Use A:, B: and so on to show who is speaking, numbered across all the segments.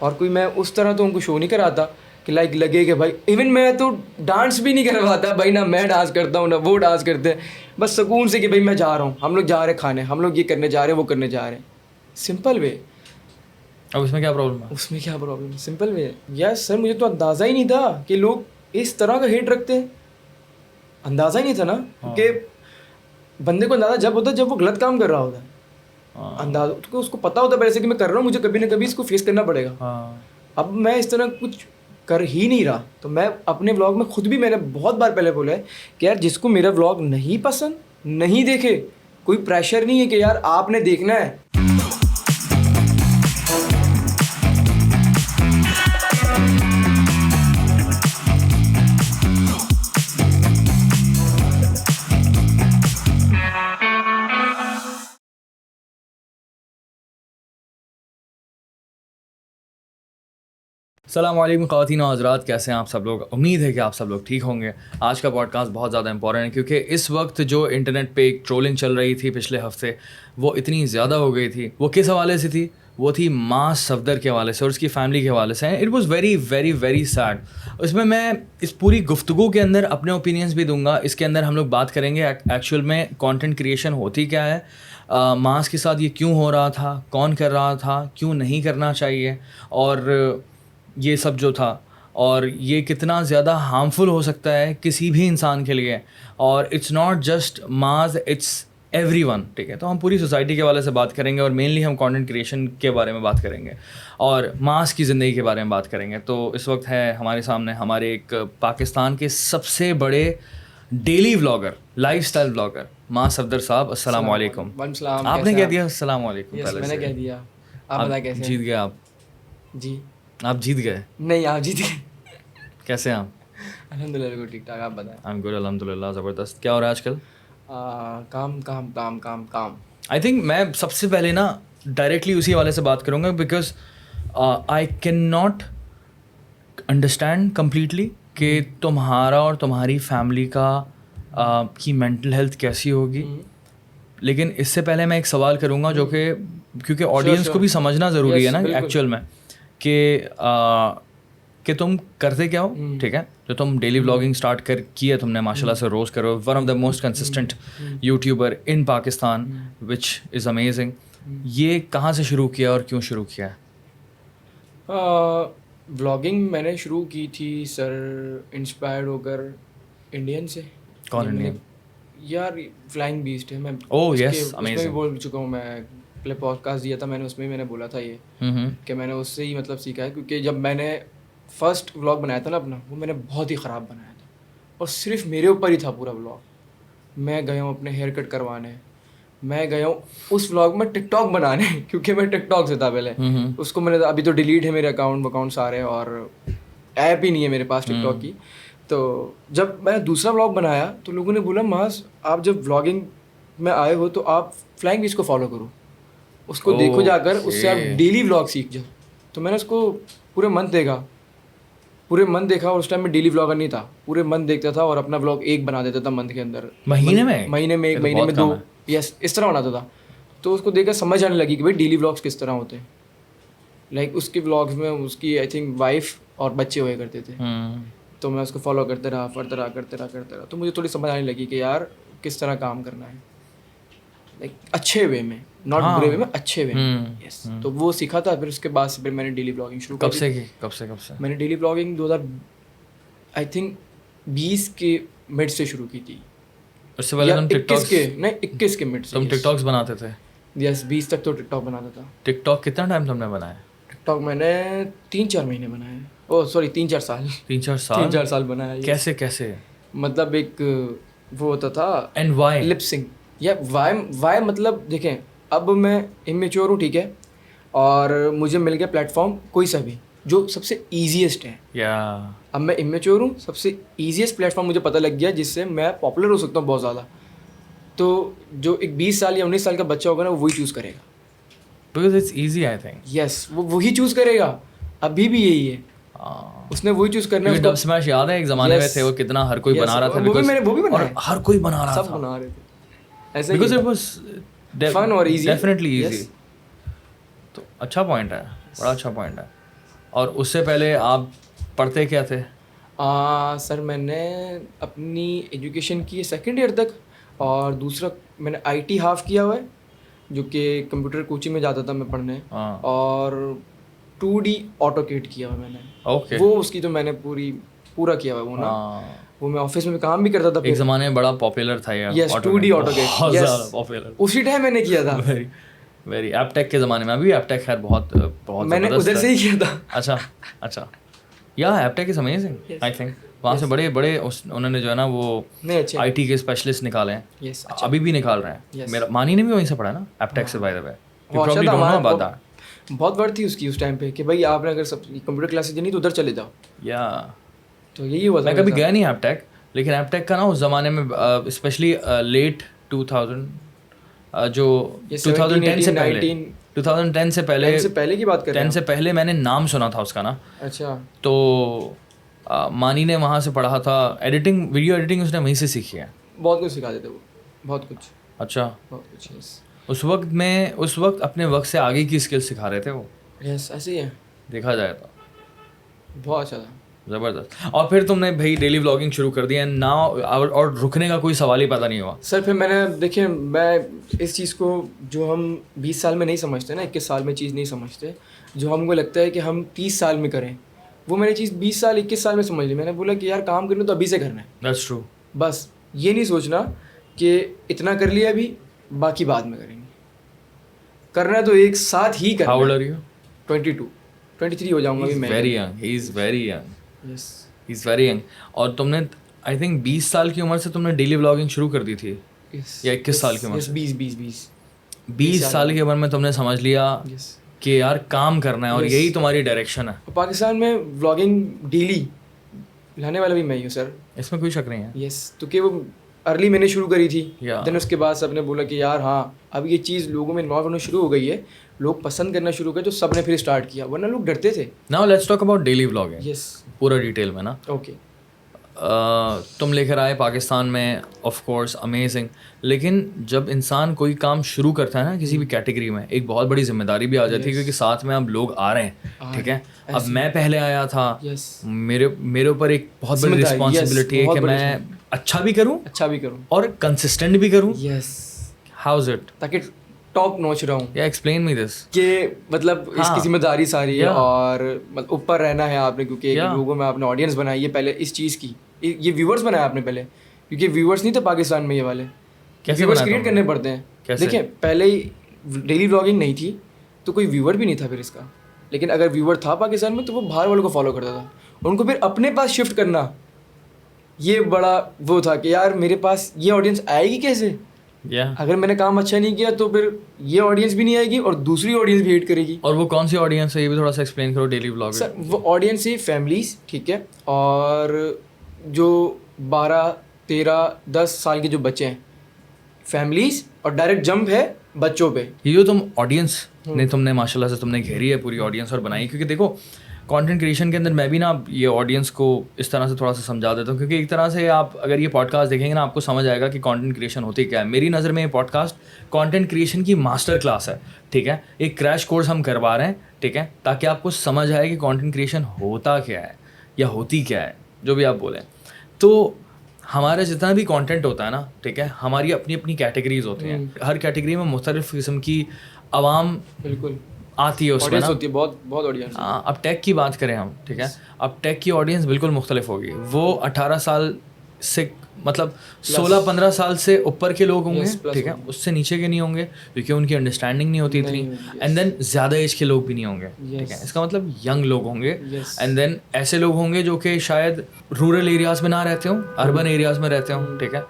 A: और कोई मैं उस तरह तो उनको शो नहीं कराता कि लाइक लगे कि भाई, इवन मैं तो डांस भी नहीं करवाता भाई, ना मैं डांस करता हूँ ना वो डांस करते हैं, बस सुकून से कि भाई मैं जा रहा हूँ, हम लोग जा रहे हैं खाने, हम लोग ये करने जा रहे हैं, वो करने जा रहे हैं, सिंपल वे।
B: अब उसमें क्या प्रॉब्लम है?
A: उसमें क्या प्रॉब्लम है, सिंपल वे। यस सर, मुझे तो अंदाज़ा ही नहीं था कि लोग इस तरह का हेट रखते हैं, अंदाज़ा ही नहीं था ना, क्योंकि बंदे को अंदाज़ा जब होता है जब वो गलत काम कर रहा होता है, अंदाजा तो उसको पता होता है पहले से कि मैं कर रहा हूँ, मुझे कभी ना कभी इसको फेस करना पड़ेगा। अब मैं इस तरह कुछ कर ही नहीं रहा, तो मैं अपने व्लॉग में खुद भी, मैंने बहुत बार पहले बोला है कि यार जिसको मेरा व्लॉग नहीं पसंद नहीं देखे, कोई प्रेशर नहीं है कि यार आपने देखना है।
B: अस्सलामुअलैकुम ख़वातीन और हज़रात, कैसे हैं आप सब लोग? उम्मीद है कि आप सब लोग ठीक होंगे। आज का पॉडकास्ट बहुत ज़्यादा इंपॉर्टेंट है क्योंकि इस वक्त जो इंटरनेट पे एक ट्रोलिंग चल रही थी पिछले हफ्ते, वो इतनी ज़्यादा हो गई थी। वो किस हवाले से थी? वो थी मास सफदर के हवाले से और उसकी फ़ैमिली के हवाले से। It was very very very sad. उसमें मैं इस पूरी गुफ्तगू के अंदर अपने ओपिनियंस भी दूंगा। इसके अंदर हम लोग बात करेंगे एक्चुअल में कंटेंट क्रिएशन होती क्या है, मास के साथ ये क्यों हो रहा था, कौन कर रहा था, क्यों नहीं करना चाहिए, और ये सब जो था, और ये कितना ज़्यादा हार्मफुल हो सकता है किसी भी इंसान के लिए। और it's not just mass, it's everyone, ठीक है। तो हम पूरी सोसाइटी के वाले से बात करेंगे और मेनली हम कंटेंट क्रिएशन के बारे में बात करेंगे और मास की ज़िंदगी के बारे में बात करेंगे। तो इस वक्त है हमारे सामने हमारे एक पाकिस्तान के सबसे बड़े डेली व्लॉगर, लाइफस्टाइल व्लॉगर मास सफदर साहब। अस्सलाम वालेकुम। आपने कह दिया अस्सलाम वालेकुम पहले
A: मैंने
B: से।
A: कह दिया, आप बताएं कैसे?
B: जीत गए आप।
A: जी
B: आप जीत गए?
A: नहीं, आप जीत गए।
B: कैसे हैं आप?
A: अल्हम्दुलिल्लाह बिल्कुल ठीक ठाक, आप बताएं।
B: आई एम गुड अल्हम्दुलिल्लाह। ज़बरदस्त। क्या हो रहा है आजकल?
A: काम काम काम काम काम।
B: आई थिंक मैं सबसे पहले ना डायरेक्टली उसी वाले से बात करूँगा because I can not understand completely कि तुम्हारा और तुम्हारी फैमिली का की मेंटल हेल्थ कैसी होगी। लेकिन इससे पहले मैं एक सवाल करूँगा जो कि क्योंकि ऑडियंस को भी समझना ज़रूरी है ना एक्चुअल में कि तुम करते क्या हो, ठीक है। जो तुम डेली व्लॉगिंग स्टार्ट किया तुमने, माशाल्लाह से रोज़ करो, one of the most consistent YouTuber in Pakistan, which is amazing. ये कहाँ से शुरू किया और क्यों शुरू किया?
A: व्लॉगिंग मैंने शुरू की थी सर, इंस्पायर्ड होकर इंडियन से।
B: कौन इंडियन?
A: यार फ्लाइंग बीस्ट है, मैं
B: ओह यस,
A: उसमें भी बोल चुका हूँ। मैं पहले पॉडकास्ट दिया था मैंने, उसमें मैंने बोला था ये कि मैंने उससे ही मतलब सीखा है, क्योंकि जब मैंने फर्स्ट व्लॉग बनाया था ना अपना, वो मैंने बहुत ही ख़राब बनाया था और सिर्फ मेरे ऊपर ही था पूरा व्लॉग। मैं गया हूँ अपने हेयर कट करवाने, मैं गया हूँ उस व्लॉग में टिकटॉक बनाने क्योंकि मैं टिकटॉक से था पहले। उसको मैंने, अभी तो डिलीट है मेरे अकाउंट सारे और ऐप ही नहीं है मेरे पास टिकटॉक की। तो जब मैंने दूसरा व्लॉग बनाया तो लोगों ने बोला, मास आप जब व्लॉगिंग में आए हो तो आप फ्लाइंग बीच को फॉलो करो, उसको देखो जाकर, उससे आप डेली व्लॉग सीख जाओ। तो मैंने उसको पूरे मंथ देखा और उस टाइम में डेली व्लॉगर नहीं था, पूरे मंथ देखता था और अपना व्लॉग एक बना देता था मंथ के अंदर, महीने में एक, महीने में 2, यस इस तरह बनाता था। तो उसको देखकर समझ आने लगी कि भाई डेली व्लॉग्स किस तरह होते हैं। लाइक उसके व्लॉग्स में उसकी आई थिंक वाइफ और बच्चे हुए करते थे। तो मैं उसको फॉलो करते रहा तो मुझे थोड़ी समझ आने लगी कि यार किस तरह काम करना है, लाइक अच्छे वे में, नॉट बुरे वे में, अच्छे वे में। यस, तो वो सीखा था। फिर उसके बाद से फिर मैंने डेली ब्लॉगिंग शुरू
B: कब से की? कब से
A: मैंने डेली ब्लॉगिंग 2000 आई थिंक 20 के मिड से शुरू की थी।
B: उससे पहले तुम टिकटॉक
A: के नहीं 21 के मिड से
B: तुम टिकटॉक्स बनाते थे?
A: यस, 20 तक तो टिकटॉक बनाता था।
B: टिकटॉक कितना टाइम तुमने बनाया?
A: टिकटॉक मैंने 3-4 महीने बनाया। ओह सॉरी, 3-4 साल।
B: 3-4 साल
A: बनाया।
B: कैसे?
A: मतलब एक वो होता था,
B: एंड व्हाई
A: लिपसिंग, या वाई मतलब देखें, अब मैं इमेच्योर हूँ, ठीक है, और मुझे मिल गया प्लेटफॉर्म कोई सा भी जो सबसे ईजीएस्ट है। अब मैं इमेच्योर हूँ, सबसे ईजीएस्ट प्लेटफॉर्म मुझे पता लग गया जिससे मैं पॉपुलर हो सकता हूँ बहुत ज़्यादा। तो जो एक 20 साल या 19 साल का बच्चा होगा ना, वो वही चूज़ करेगा,
B: because it's easy I think.
A: Yes, वो वही चूज़ करेगा। अभी भी यही है, उसने वही चूज़ करना है।
B: डब स्मैश याद है एक ज़माने में थे वो, कितना हर कोई बना रहा था,
A: वो भी बना
B: और हर कोई बना रहा था,
A: सब बना रहे थे ऐसे,
B: बिकॉज इट वाज
A: फन और इजी,
B: डेफिनेटली इजी। तो अच्छा पॉइंट है, बड़ा अच्छा पॉइंट है। और उससे पहले आप पढ़ते क्या थे?
A: सर मैंने अपनी एजुकेशन की 2nd ईयर तक, और दूसरा मैंने IT हाफ किया हुआ है, जो कि कंप्यूटर कोचिंग में जाता था मैं पढ़ने,
B: हाँ।
A: और 2D ऑटोकेड किया हुआ मैंने।
B: ओके।
A: वो उसकी तो मैंने पूरा किया हुआ है वो ना।
B: हाँ,
A: वो मैं ऑफिस में काम भी करता था
B: एक
A: फिर।
B: ज़माने में बड़ा पॉपुलर था यार
A: यस,
B: AutoCAD,
A: 2D ऑटोकेड,
B: बहुत
A: यस,
B: ज़्यादा पॉपुलर।
A: उसी टाइम मैंने किया था।
B: वेरी वेरी एपटेक के ज़माने में, अभी एपटेक खैर बहुत बहुत
A: मैंने
B: ज़बरदस्त
A: उधर
B: है।
A: से ही किया था।
B: अच्छा अच्छा, या Aptech is amazing I think. वहाँ से बड़े बड़े उन्होंने जो है ना वो
A: नहीं अच्छे।
B: IT के स्पेशलिस्ट निकाले हैं।
A: यस,
B: अभी भी निकाल रहे हैं।
A: Yes.
B: मेरा मानी ने भी वहीं से पढ़ा ना एपटेक से, बाय द वे। यू
A: वो अच्छा
B: प्रॉब्ली
A: था
B: डोंट नो
A: हमारा,
B: अबाउट दैट।
A: बहुत वर्थ थी उसकी उस टाइम पे कि भाई आपने अगर सब कंप्यूटर क्लासेस देनी तो उधर चले जाओ।
B: या
A: तो यही हुआ था
B: मैं
A: मेरे
B: कभी
A: साथ।
B: गया नहीं एपटेक, लेकिन एपटेक का ना उस ज़माने में स्पेशली लेट 2000 जो
A: ये
B: 2010 से
A: 17,
B: पहले
A: 19,
B: 2010 से पहले
A: 10 से पहले की बात कर रहे
B: 10
A: हैं
B: से पहले मैंने नाम सुना था उसका ना।
A: आप? अच्छा,
B: तो मानी ने वहाँ से पढ़ा था एडिटिंग, वीडियो एडिटिंग उसने वहीं से सीखी है।
A: बहुत कुछ सिखा देते वो, बहुत कुछ,
B: अच्छा,
A: बहुत कुछ। यस
B: उस वक्त अपने वक्त से आगे की स्किल्स सिखा रहे थे वो,
A: यस, ऐसे ही है,
B: देखा जाए तो
A: बहुत अच्छा था।
B: ज़बरदस्त। और फिर तुमने भाई डेली व्लॉगिंग शुरू कर दिया ना, और रुकने का कोई सवाल ही पैदा नहीं हुआ।
A: सर फिर मैंने, देखिए मैं इस चीज़ को, जो हम 20 साल में नहीं समझते ना, 21 साल में चीज़ नहीं समझते, जो हमको लगता है कि हम 30 साल में करें, वो मैंने चीज़ 20 साल 21 साल में समझ ली। मैंने बोला कि यार काम करना तो अभी से करना है।
B: That's true.
A: बस ये नहीं सोचना कि इतना कर लिया अभी, बाकी बाद में करेंगे। करना तो एक साथ ही करना
B: हाउ ओल्ड
A: है।
B: Are you?
A: 22, 23 हो जाऊंगा अभी मैं।
B: Very young, he is very young,
A: yes,
B: he is very young. और तुमने आई थिंक 20 साल की उम्र से तुमने डेली व्लॉगिंग शुरू कर दी थी, या 21 साल की उम्र से?
A: 20
B: साल की उम्र में तुमने समझ लिया
A: यस।
B: कि यार काम करना है और
A: Yes.
B: यही तुम्हारी डायरेक्शन है।
A: पाकिस्तान में व्लॉगिंग डेली लाने वाला भी मैं ही हूँ सर।
B: इसमें कोई शक नहीं है।
A: यस, क्योंकि वो अर्ली मैंने शुरू करी थी।
B: Yeah.
A: देन उसके बाद सबने बोला कि यार हाँ अब ये चीज़ लोगों में इन्वॉल्व होना शुरू हो गई है, लोग पसंद करना शुरू कर, तो सब ने फिर स्टार्ट किया, वरना लोग डरते थे।
B: Now let's talk about daily vlogging.
A: Yes,
B: पूरा डिटेल में ना।
A: ओके।
B: तुम लेकर आए पाकिस्तान में, ऑफ कोर्स अमेजिंग, लेकिन जब इंसान कोई काम शुरू करता है ना किसी भी कैटेगरी में, एक बहुत बड़ी जिम्मेदारी भी आ जाती है, क्योंकि साथ में अब लोग आ रहे हैं, ठीक है। अब मैं पहले आया था,
A: यस,
B: मेरे ऊपर एक बहुत बड़ी रिस्पॉन्सिबिलिटी है कि मैं अच्छा भी करूँ और कंसिस्टेंट भी करूँ।
A: Yes,
B: how is it?
A: ताकि टॉप नॉच रहूँ।
B: या एक्सप्लेन मी दिस।
A: कि मतलब इसकी जिम्मेदारी सारी है,
B: Yeah.
A: और मतलब ऊपर रहना है आपने, क्योंकि
B: Yeah.
A: लोगों में आपने ऑडियंस बनाई है पहले इस चीज़ की, ये व्यूवर्स बनाया आपने पहले, क्योंकि व्यूवर्स नहीं थे पाकिस्तान में ये वाले।
B: कैसे
A: व्यूवर्स
B: बनाया
A: क्रिएट
B: तुमने?
A: करने पड़ते हैं।
B: कैसे?
A: देखिए पहले ही डेली व्लॉगिंग नहीं थी तो कोई व्यूवर भी नहीं था फिर इसका, लेकिन अगर व्यूवर था पाकिस्तान में तो वो बाहर वालों को फॉलो करता था, उनको फिर अपने पास शिफ्ट करना, ये बड़ा वो था कि यार मेरे पास ये ऑडियंस आएगी कैसे, अगर मैंने काम अच्छा नहीं किया तो फिर ये ऑडियंस भी नहीं आएगी और दूसरी ऑडियंस भी हेट करेगी।
B: और वो कौन सी ऑडियंस है, ये भी थोड़ा सा एक्सप्लेन करो डेली व्लॉग।
A: सर वो ऑडियंस है फैमिलीज, ठीक है, और जो 12, 13, 10 साल के जो बच्चे हैं, फैमिलीज, और डायरेक्ट जंप है बच्चों पे।
B: ये जो तुम ऑडियंस ने तुमने माशाल्लाह से तुमने घेरी है पूरी ऑडियंस और बनाई, क्योंकि देखो कंटेंट क्रिएशन के अंदर मैं भी ना ये ऑडियंस को इस तरह से थोड़ा सा समझा देता हूँ, क्योंकि एक तरह से आप अगर ये पॉडकास्ट देखेंगे ना आपको समझ आएगा कि कंटेंट क्रिएशन होती क्या है। मेरी नज़र में ये पॉडकास्ट कंटेंट क्रिएशन की मास्टर क्लास है, ठीक है। एक क्रैश कोर्स हम करवा रहे हैं, ठीक है, ताकि आपको समझ आए कि कंटेंट क्रिएशन होता क्या है या होती क्या है, जो भी आप बोलें। तो हमारा जितना भी कंटेंट होता है ना, ठीक है, हमारी अपनी अपनी कैटेगरीज होती हैं, हर कैटेगरी में मुख्तलिफ किस्म की आवाम
A: बिल्कुल
B: आती है उसमें ना,
A: होती है, बहुत बहुत ऑडियंस।
B: हाँ, अब टेक की बात करें हम, ठीक है, अब टेक की ऑडियंस बिल्कुल मुख्तलिफ होगी। वो 18 साल से मतलब 16-15 साल से ऊपर के लोग होंगे, ठीक है, उससे नीचे के नहीं होंगे क्योंकि उनकी अंडरस्टैंडिंग नहीं होती इतनी, एंड देन ज़्यादा एज के लोग भी नहीं होंगे, ठीक है, इसका मतलब यंग लोग होंगे, एंड देन ऐसे लोग होंगे जो कि शायद रूरल एरियाज़ में ना रहते हों, अर्बन एरियाज़ में रहते हों, ठीक है।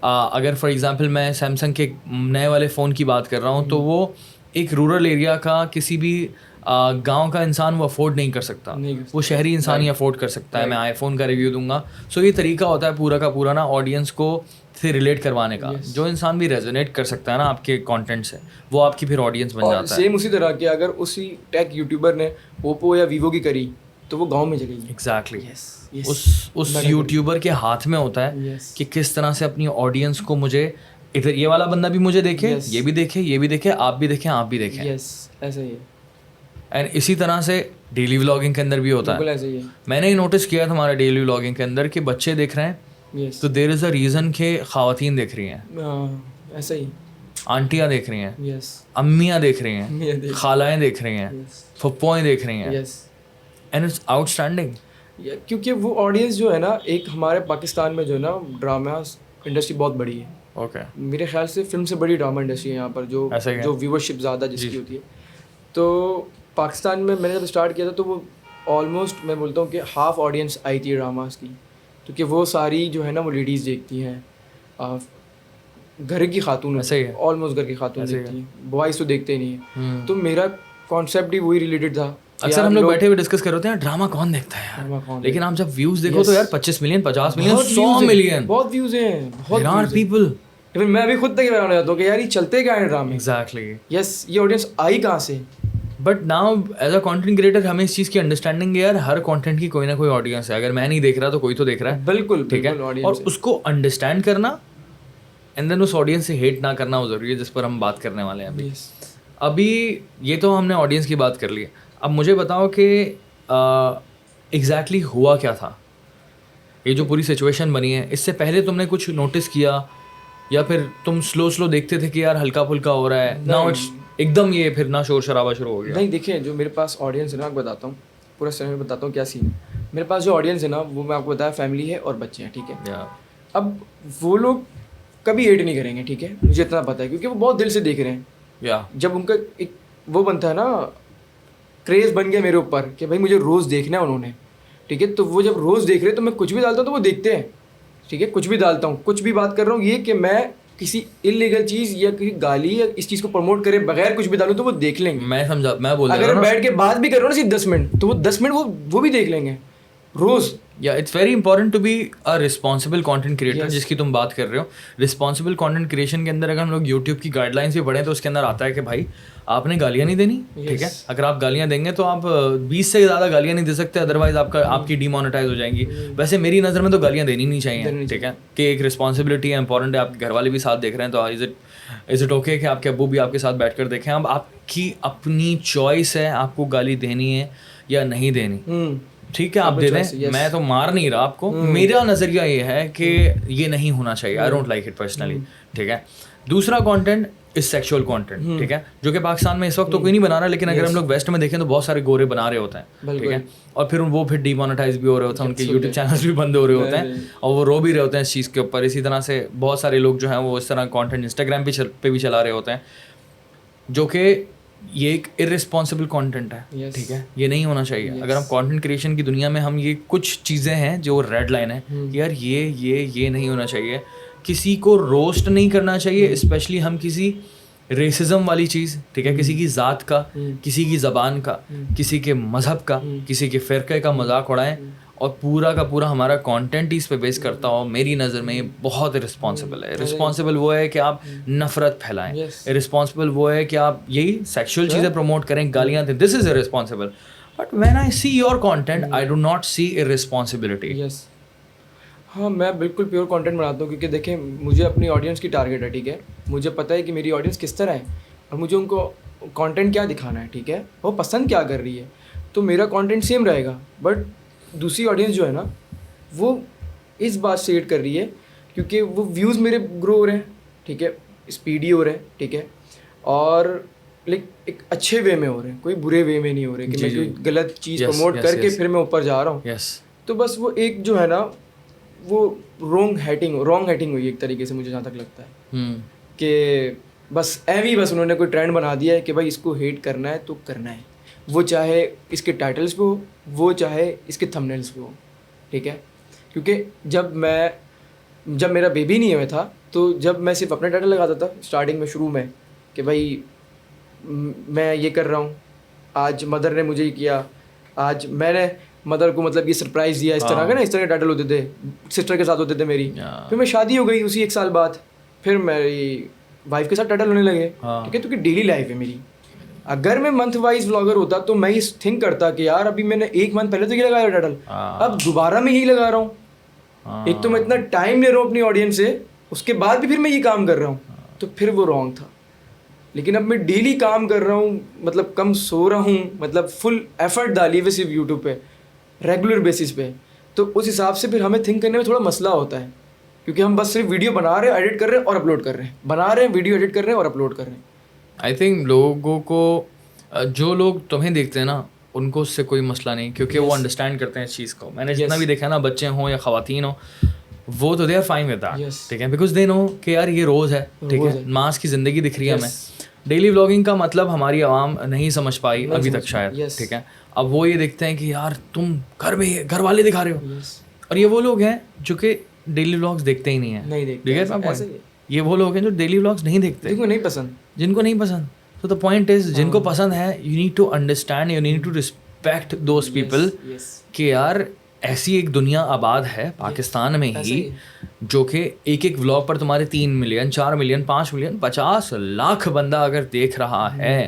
B: अगर फॉर एग्जांपल मैं सैमसंग के नए वाले फ़ोन की बात कर रहा हूँ, तो वो एक रूरल एरिया का किसी भी गांव का इंसान वो अफोर्ड नहीं कर सकता, वो शहरी इंसान ही अफोर्ड कर सकता है। मैं आईफोन का रिव्यू दूंगा। सो ये तरीका होता है पूरा का पूरा ना ऑडियंस को से रिलेट करवाने का। जो इंसान भी रेजोनेट कर सकता है ना आपके कंटेंट से, वो आपकी फिर ऑडियंस बन जाता है।
A: सेम उसी तरह कि अगर उसी टेक यूट्यूबर ने ओप्पो या वीवो की करी तो वो गाँव में चलेगी।
B: एग्जैक्टली उस यूट्यूबर के हाथ में होता है कि किस तरह से अपनी ऑडियंस को, मुझे इधर ये वाला बंदा भी मुझे देखे, ये भी देखे, आप भी देखें,
A: ऐसा ही है।
B: एंड इसी तरह से डेली व्लॉगिंग के अंदर भी होता
A: बिल्कुल
B: है।
A: ऐसे ही है।
B: मैंने ही नोटिस किया था हमारा डेली व्लॉगिंग के अंदर कि बच्चे देख रहे हैं
A: यस
B: तो देयर इज़ अ रीज़न कि ख़वातीन देख रही हैं,
A: ऐसा ही।
B: आंटियाँ देख रही हैं,
A: यस
B: अम्मियाँ देख रही हैं,
A: ये देख।
B: खालाएँ देख रही हैं,
A: यस
B: फुप्पोएँ देख रही हैं,
A: यस
B: एंड इट्स आउटस्टैंडिंग।
A: क्योंकि वो ऑडियंस जो है ना, एक हमारे पाकिस्तान में जो है ना ड्रामा इंडस्ट्री बहुत बड़ी है।
B: ओके,
A: मेरे ख्याल से फिल्म से बड़ी ड्रामा इंडस्ट्री है यहाँ पर,
B: ऐसा ही है।
A: जो व्यूवरशिप ज़्यादा जिसकी
B: जी।
A: होती है। तो पाकिस्तान में मैंने जब स्टार्ट किया था तो वो ऑलमोस्ट मैं बोलता हूँ कि हाफ ऑडियंस आई थी ड्रामास की, क्योंकि वो सारी जो है ना वो लेडीज़ देखती हैं, घर की खातून,
B: ऐसा ही है।
A: ऑलमोस्ट घर की खातून
B: ऐसा ही
A: देखती हैं, बॉयज़ तो देखते ही नहीं है।
B: हम्म।
A: तो मेरा कॉन्सेप्ट ही वही रिलेटेड था।
B: अक्सर हम लोग बैठे हुए डिस्कस कर रहे होते हैं ड्रामा कौन देखता है
A: ड्रामा
B: यार,
A: कौन
B: लेकिन आप जब व्यूज देखो तो
A: Yes.
B: यार 25 मिलियन, 50 मिलियन,
A: बहुत
B: 100
A: views हैं,
B: मिलियन,
A: बहुत व्यूज़ हैं, बहुत
B: देयर आर
A: views हैं।
B: पीपल।
A: इवन मैं अभी खुद तक हैरान हो जाता हूँ कि यार ये चलते क्या है ड्रामे।
B: एग्जैक्टली।
A: यस, ये ऑडियंस आई कहाँ से।
B: But now as a content creator हमें इस चीज़ की अंडरस्टैंडिंग है यार, हर कंटेंट की कोई ना कोई ऑडियंस है, अगर मैं नहीं देख रहा तो कोई तो देख रहा है।
A: बिल्कुल
B: ठीक है,
A: बिल्कुल
B: और
A: ऑडियंस है।
B: उसको अंडरस्टैंड करना एंड देन उस ऑडियंस से हेट ना करना वो जरूरी है, जिस पर हम बात करने वाले हैं अभी।
A: Yes.
B: अभी ये तो हमने ऑडियंस की बात कर ली, अब मुझे बताओ कि एग्जैक्टली हुआ क्या था, ये जो पूरी सिचुएशन बनी है, इससे पहले तुमने कुछ नोटिस किया या फिर तुम स्लो देखते थे कि यार हल्का फुल्का हो रहा है, नाउ इट्स एकदम ये फिर ना शोर शराबा शुरू हो गया?
A: नहीं, देखिए जो मेरे पास ऑडियंस है ना, आपको बताता हूँ पूरा समय बताता हूँ क्या सीन है। मेरे पास जो ऑडियंस है ना, वो मैं आपको बताया फैमिली है और बच्चे हैं, ठीक है।
B: या
A: अब वो लोग कभी हेट नहीं करेंगे, ठीक है, मुझे इतना पता है, क्योंकि वो बहुत दिल से देख रहे हैं।
B: या
A: जब उनका एक वो बनता है ना, क्रेज़ बन गया मेरे ऊपर कि भाई मुझे रोज़ देखना है उन्होंने, ठीक है, तो वो जब रोज़ देख रहे हैं तो मैं कुछ भी डालता हूँ तो वो देखते हैं, ठीक है, कुछ भी डालता हूँ, कुछ भी बात कर रहा हूँ, ये कि मैं किसी इलीगल चीज़ या किसी गाली या इस चीज़ को प्रमोट करे बगैर कुछ भी डालूँ तो वो देख लेंगे।
B: मैं समझा, मैं बोल रहा
A: अगर
B: हूँ
A: बैठ के बात भी कर रहा हूँ ना सिर्फ 10 मिनट, तो वो 10 मिनट वो भी देख लेंगे रोज़।
B: या it's very important to be a responsible content creator,
A: Yes.
B: जिसकी तुम बात कर रहे हो। रिस्पॉन्सिबल कंटेंट क्रिएशन के अंदर अगर हम लोग यूट्यूब की गाइडलाइंस भी पढ़ें तो उसके अंदर आता है कि भाई आपने गालियाँ नहीं देनी, ठीक है, अगर आप गालियाँ देंगे तो आप 20 से ज़्यादा गालियाँ नहीं दे सकते, अदरवाइज आपकी डीमोनेटाइज हो जाएंगी। वैसे मेरी नज़र में तो गालियाँ देनी नहीं चाहिए, ठीक है, कि एक रिस्पॉन्सिबिलिटी है, इंपॉर्टेंट है, आपके घर वाले भी साथ देख रहे हैं तो इज़ इट ओके कि आपके अब्बू भी आपके साथ बैठ कर देखें। अब आपकी अपनी चॉइस है आपको गाली देनी है या नहीं देनी, ठीक है, आप दे दें, मैं तो मार नहीं रहा आपको। मेरा नज़रिया ये है कि ये नहीं होना चाहिए, I don't like it personally, ठीक है। दूसरा कंटेंट इज सेक्सुअल कंटेंट, ठीक है, जो कि पाकिस्तान में इस वक्त तो कोई नहीं बना रहा, लेकिन अगर हम लोग वेस्ट में देखें तो बहुत सारे गोरे बना रहे होते हैं, ठीक है, और फिर वो फिर डीमोनेटाइज भी हो रहे होते हैं, उनके यूट्यूब चैनल्स भी बंद हो रहे होते हैं और वो रो भी रहे होते हैं इस चीज़ के ऊपर। इसी तरह से बहुत सारे लोग जो हैं वो इस तरह कंटेंट इंस्टाग्राम पे भी चला रहे होते हैं, जो कि ये एक इररिस्पॉन्सिबल कंटेंट है,
A: Yes.
B: ठीक है, ये नहीं होना चाहिए। अगर हम कंटेंट क्रिएशन की दुनिया में हम ये कुछ चीज़ें हैं जो रेड लाइन है कि यार ये नहीं होना चाहिए, किसी को रोस्ट नहीं करना चाहिए, स्पेशली हम किसी रेसिज्म वाली चीज़, ठीक है, किसी की ज़ात का, किसी की ज़बान का, किसी के मज़हब का, किसी के फ़िरक़े का मजाक उड़ाएं और पूरा का पूरा हमारा कंटेंट ही इस पे बेस करता हो। मेरी नज़र में ये बहुत इररिस्पॉन्सिबल है। रिस्पॉन्सिबल वो है कि आप नफ़रत फैलाएं, इररिस्पॉन्सिबल वो है कि आप यही सेक्सुअल चीज़ें प्रमोट करें, गालियाँ दें, this is irresponsible. But when I see your content I do not see irresponsibility.
A: Yes, हाँ, मैं बिल्कुल प्योर कंटेंट बनाता हूँ, क्योंकि देखें मुझे अपनी ऑडियंस की टारगेट है, ठीक है, मुझे पता है कि मेरी ऑडियंस किस तरह है और मुझे उनको कंटेंट क्या दिखाना है, ठीक है, वो पसंद क्या कर रही है, तो मेरा कंटेंट सेम रहेगा। बट दूसरी ऑडियंस जो है ना, वो इस बात से हेट कर रही है क्योंकि वो व्यूज़ मेरे ग्रो हो रहे हैं, ठीक है, स्पीडी हो रहे हैं, ठीक है, और एक अच्छे वे में हो रहे हैं, कोई बुरे वे में नहीं हो रहे कि मैं कोई गलत चीज़ प्रमोट करके फिर मैं ऊपर जा रहा हूँ। तो बस वो एक जो है ना, वो रॉन्ग हेटिंग हुई एक तरीके से, मुझे जहाँ तक लगता है कि बस बस उन्होंने कोई ट्रेंड बना दिया है कि भाई इसको हेट करना है तो करना है, वो चाहे इसके टाइटल्स पे हो, वो चाहे इसके थंबनेल्स पे हो, ठीक है। क्योंकि जब मेरा बेबी नहीं हुआ था, तो जब मैं सिर्फ अपना टाइटल लगाता था स्टार्टिंग में, शुरू में, कि भाई मैं ये कर रहा हूँ, आज मदर ने मुझे ये किया, आज मैंने मदर को मतलब ये सरप्राइज़ दिया, इस तरह का ना, इस तरह के टाइटल होते थे, सिस्टर के साथ होते थे मेरी। फिर मैं शादी हो गई उसी 1 साल बाद, फिर मेरी वाइफ के साथ टाइटल होने लगे, ठीक है, क्योंकि डेली लाइफ है मेरी। अगर मैं मंथ वाइज व्लॉगर होता तो मैं ये थिंक करता कि यार अभी मैंने 1 मंथ पहले तो ये लगाया टाइटल, अब दोबारा मैं यही लगा रहा हूँ। एक तो मैं इतना टाइम ले रहा हूँ अपनी ऑडियंस से, उसके बाद भी फिर मैं ये काम कर रहा हूँ, तो फिर वो रॉन्ग था। लेकिन अब मैं डेली काम कर रहा हूँ, मतलब कम सो रहा हूँ, मतलब फुल एफर्ट डाली हुई सिर्फ यूट्यूब पे रेगुलर बेसिस पे, तो उस हिसाब से फिर हमें थिंक करने में थोड़ा मसला होता है, क्योंकि हम बस सिर्फ वीडियो बना रहे हैं, एडिट कर रहे हैं और अपलोड कर रहे हैं, बना रहे हैं, वीडियो एडिट कर रहे हैं और अपलोड कर रहे हैं।
B: आई थिंक लोगों को जो लोग तुम्हें देखते हैं ना, उनको उससे कोई मसला नहीं, क्योंकि वो अंडरस्टैंड करते हैं इस चीज़ को। मैंने जितना भी देखा है ना, बच्चे हों या ख़वातीन हो, वो तो they are fine with that, ठीक है, बिकॉज दे नो कि यार ये रोज़ है, ठीक है, मास की ज़िंदगी दिख रही है हमें। डेली व्लॉगिंग का मतलब हमारी आवाम नहीं समझ पाई अभी तक शायद, ठीक है। अब वो ये देखते हैं कि यार तुम घर वाले दिखा रहे हो, और ये वो लोग हैं जो कि डेली व्लॉग्स देखते ही नहीं है। ये वो लोग हैं जो डेली व्लॉग्स नहीं देखते, जिनको नहीं पसंद। So the point is, जिनको पसंद है, you need to understand, you need to respect those people कि यार ऐसी एक दुनिया आबाद है पाकिस्तान में ही, जो कि एक एक व्लॉग पर तुम्हारे 3 मिलियन 4 मिलियन 5 मिलियन 50 लाख बंदा अगर देख रहा है,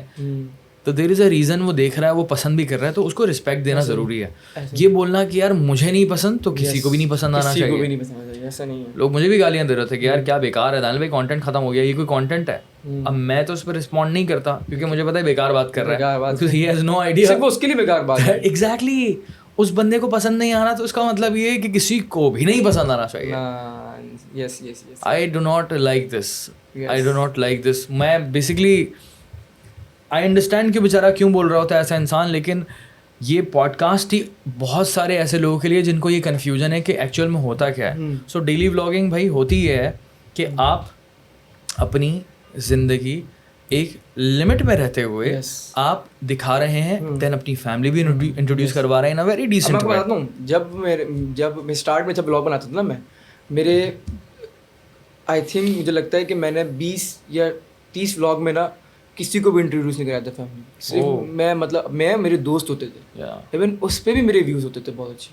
B: तो देयर इज़ अ रीज़न वो देख रहा है, वो पसंद भी कर रहा है, तो उसको रिस्पेक्ट देना ज़रूरी है। ये बोलना कि यार मुझे नहीं पसंद तो किसी को भी नहीं पसंद आना चाहिए,
A: ऐसा नहीं है।
B: लोग मुझे भी गालियाँ दे रहे थे कि यार क्या बेकार है दानिल भाई, कंटेंट खत्म हो गया, ये कोई कंटेंट है। अब मैं तो उस पर रिस्पॉन्ड नहीं करता, क्योंकि मुझे पता है बेकार बात कर रहा है, because he has no idea,
A: सिर्फ उसके लिए बेकार बात है।
B: Exactly, उस बंदे को पसंद नहीं आ रहा, तो उसका मतलब ये है कि किसी को भी नहीं पसंद आना चाहिए।
A: yes.
B: I do not like this. I do not like this. मैं बेसिकली आई अंडरस्टैंड कि बेचारा क्यों बोल रहा होता है ऐसा इंसान, लेकिन ये पॉडकास्ट ही बहुत सारे ऐसे लोगों के लिए जिनको ये कन्फ्यूजन है कि एक्चुअल में होता क्या है। सो डेली व्लॉगिंग भाई होती है कि आप अपनी ज़िंदगी एक लिमिट में रहते हुए आप दिखा रहे हैं, देन अपनी फैमिली भी इंट्रोड्यूस करवा रहे हैं इन अ वेरी डिसेंट वे।
A: बताता हूँ, जब मैं स्टार्ट में जब व्लॉग बनाता था ना, मेरे आई थिंक मुझे लगता है कि मैंने 20 या 30 व्लॉग में ना किसी को भी इंट्रोड्यूस नहीं कराया था फैमिली, सिर्फ मैं मेरे दोस्त होते थे, इवन उस पर भी मेरे व्यूज़ होते थे बहुत अच्छे,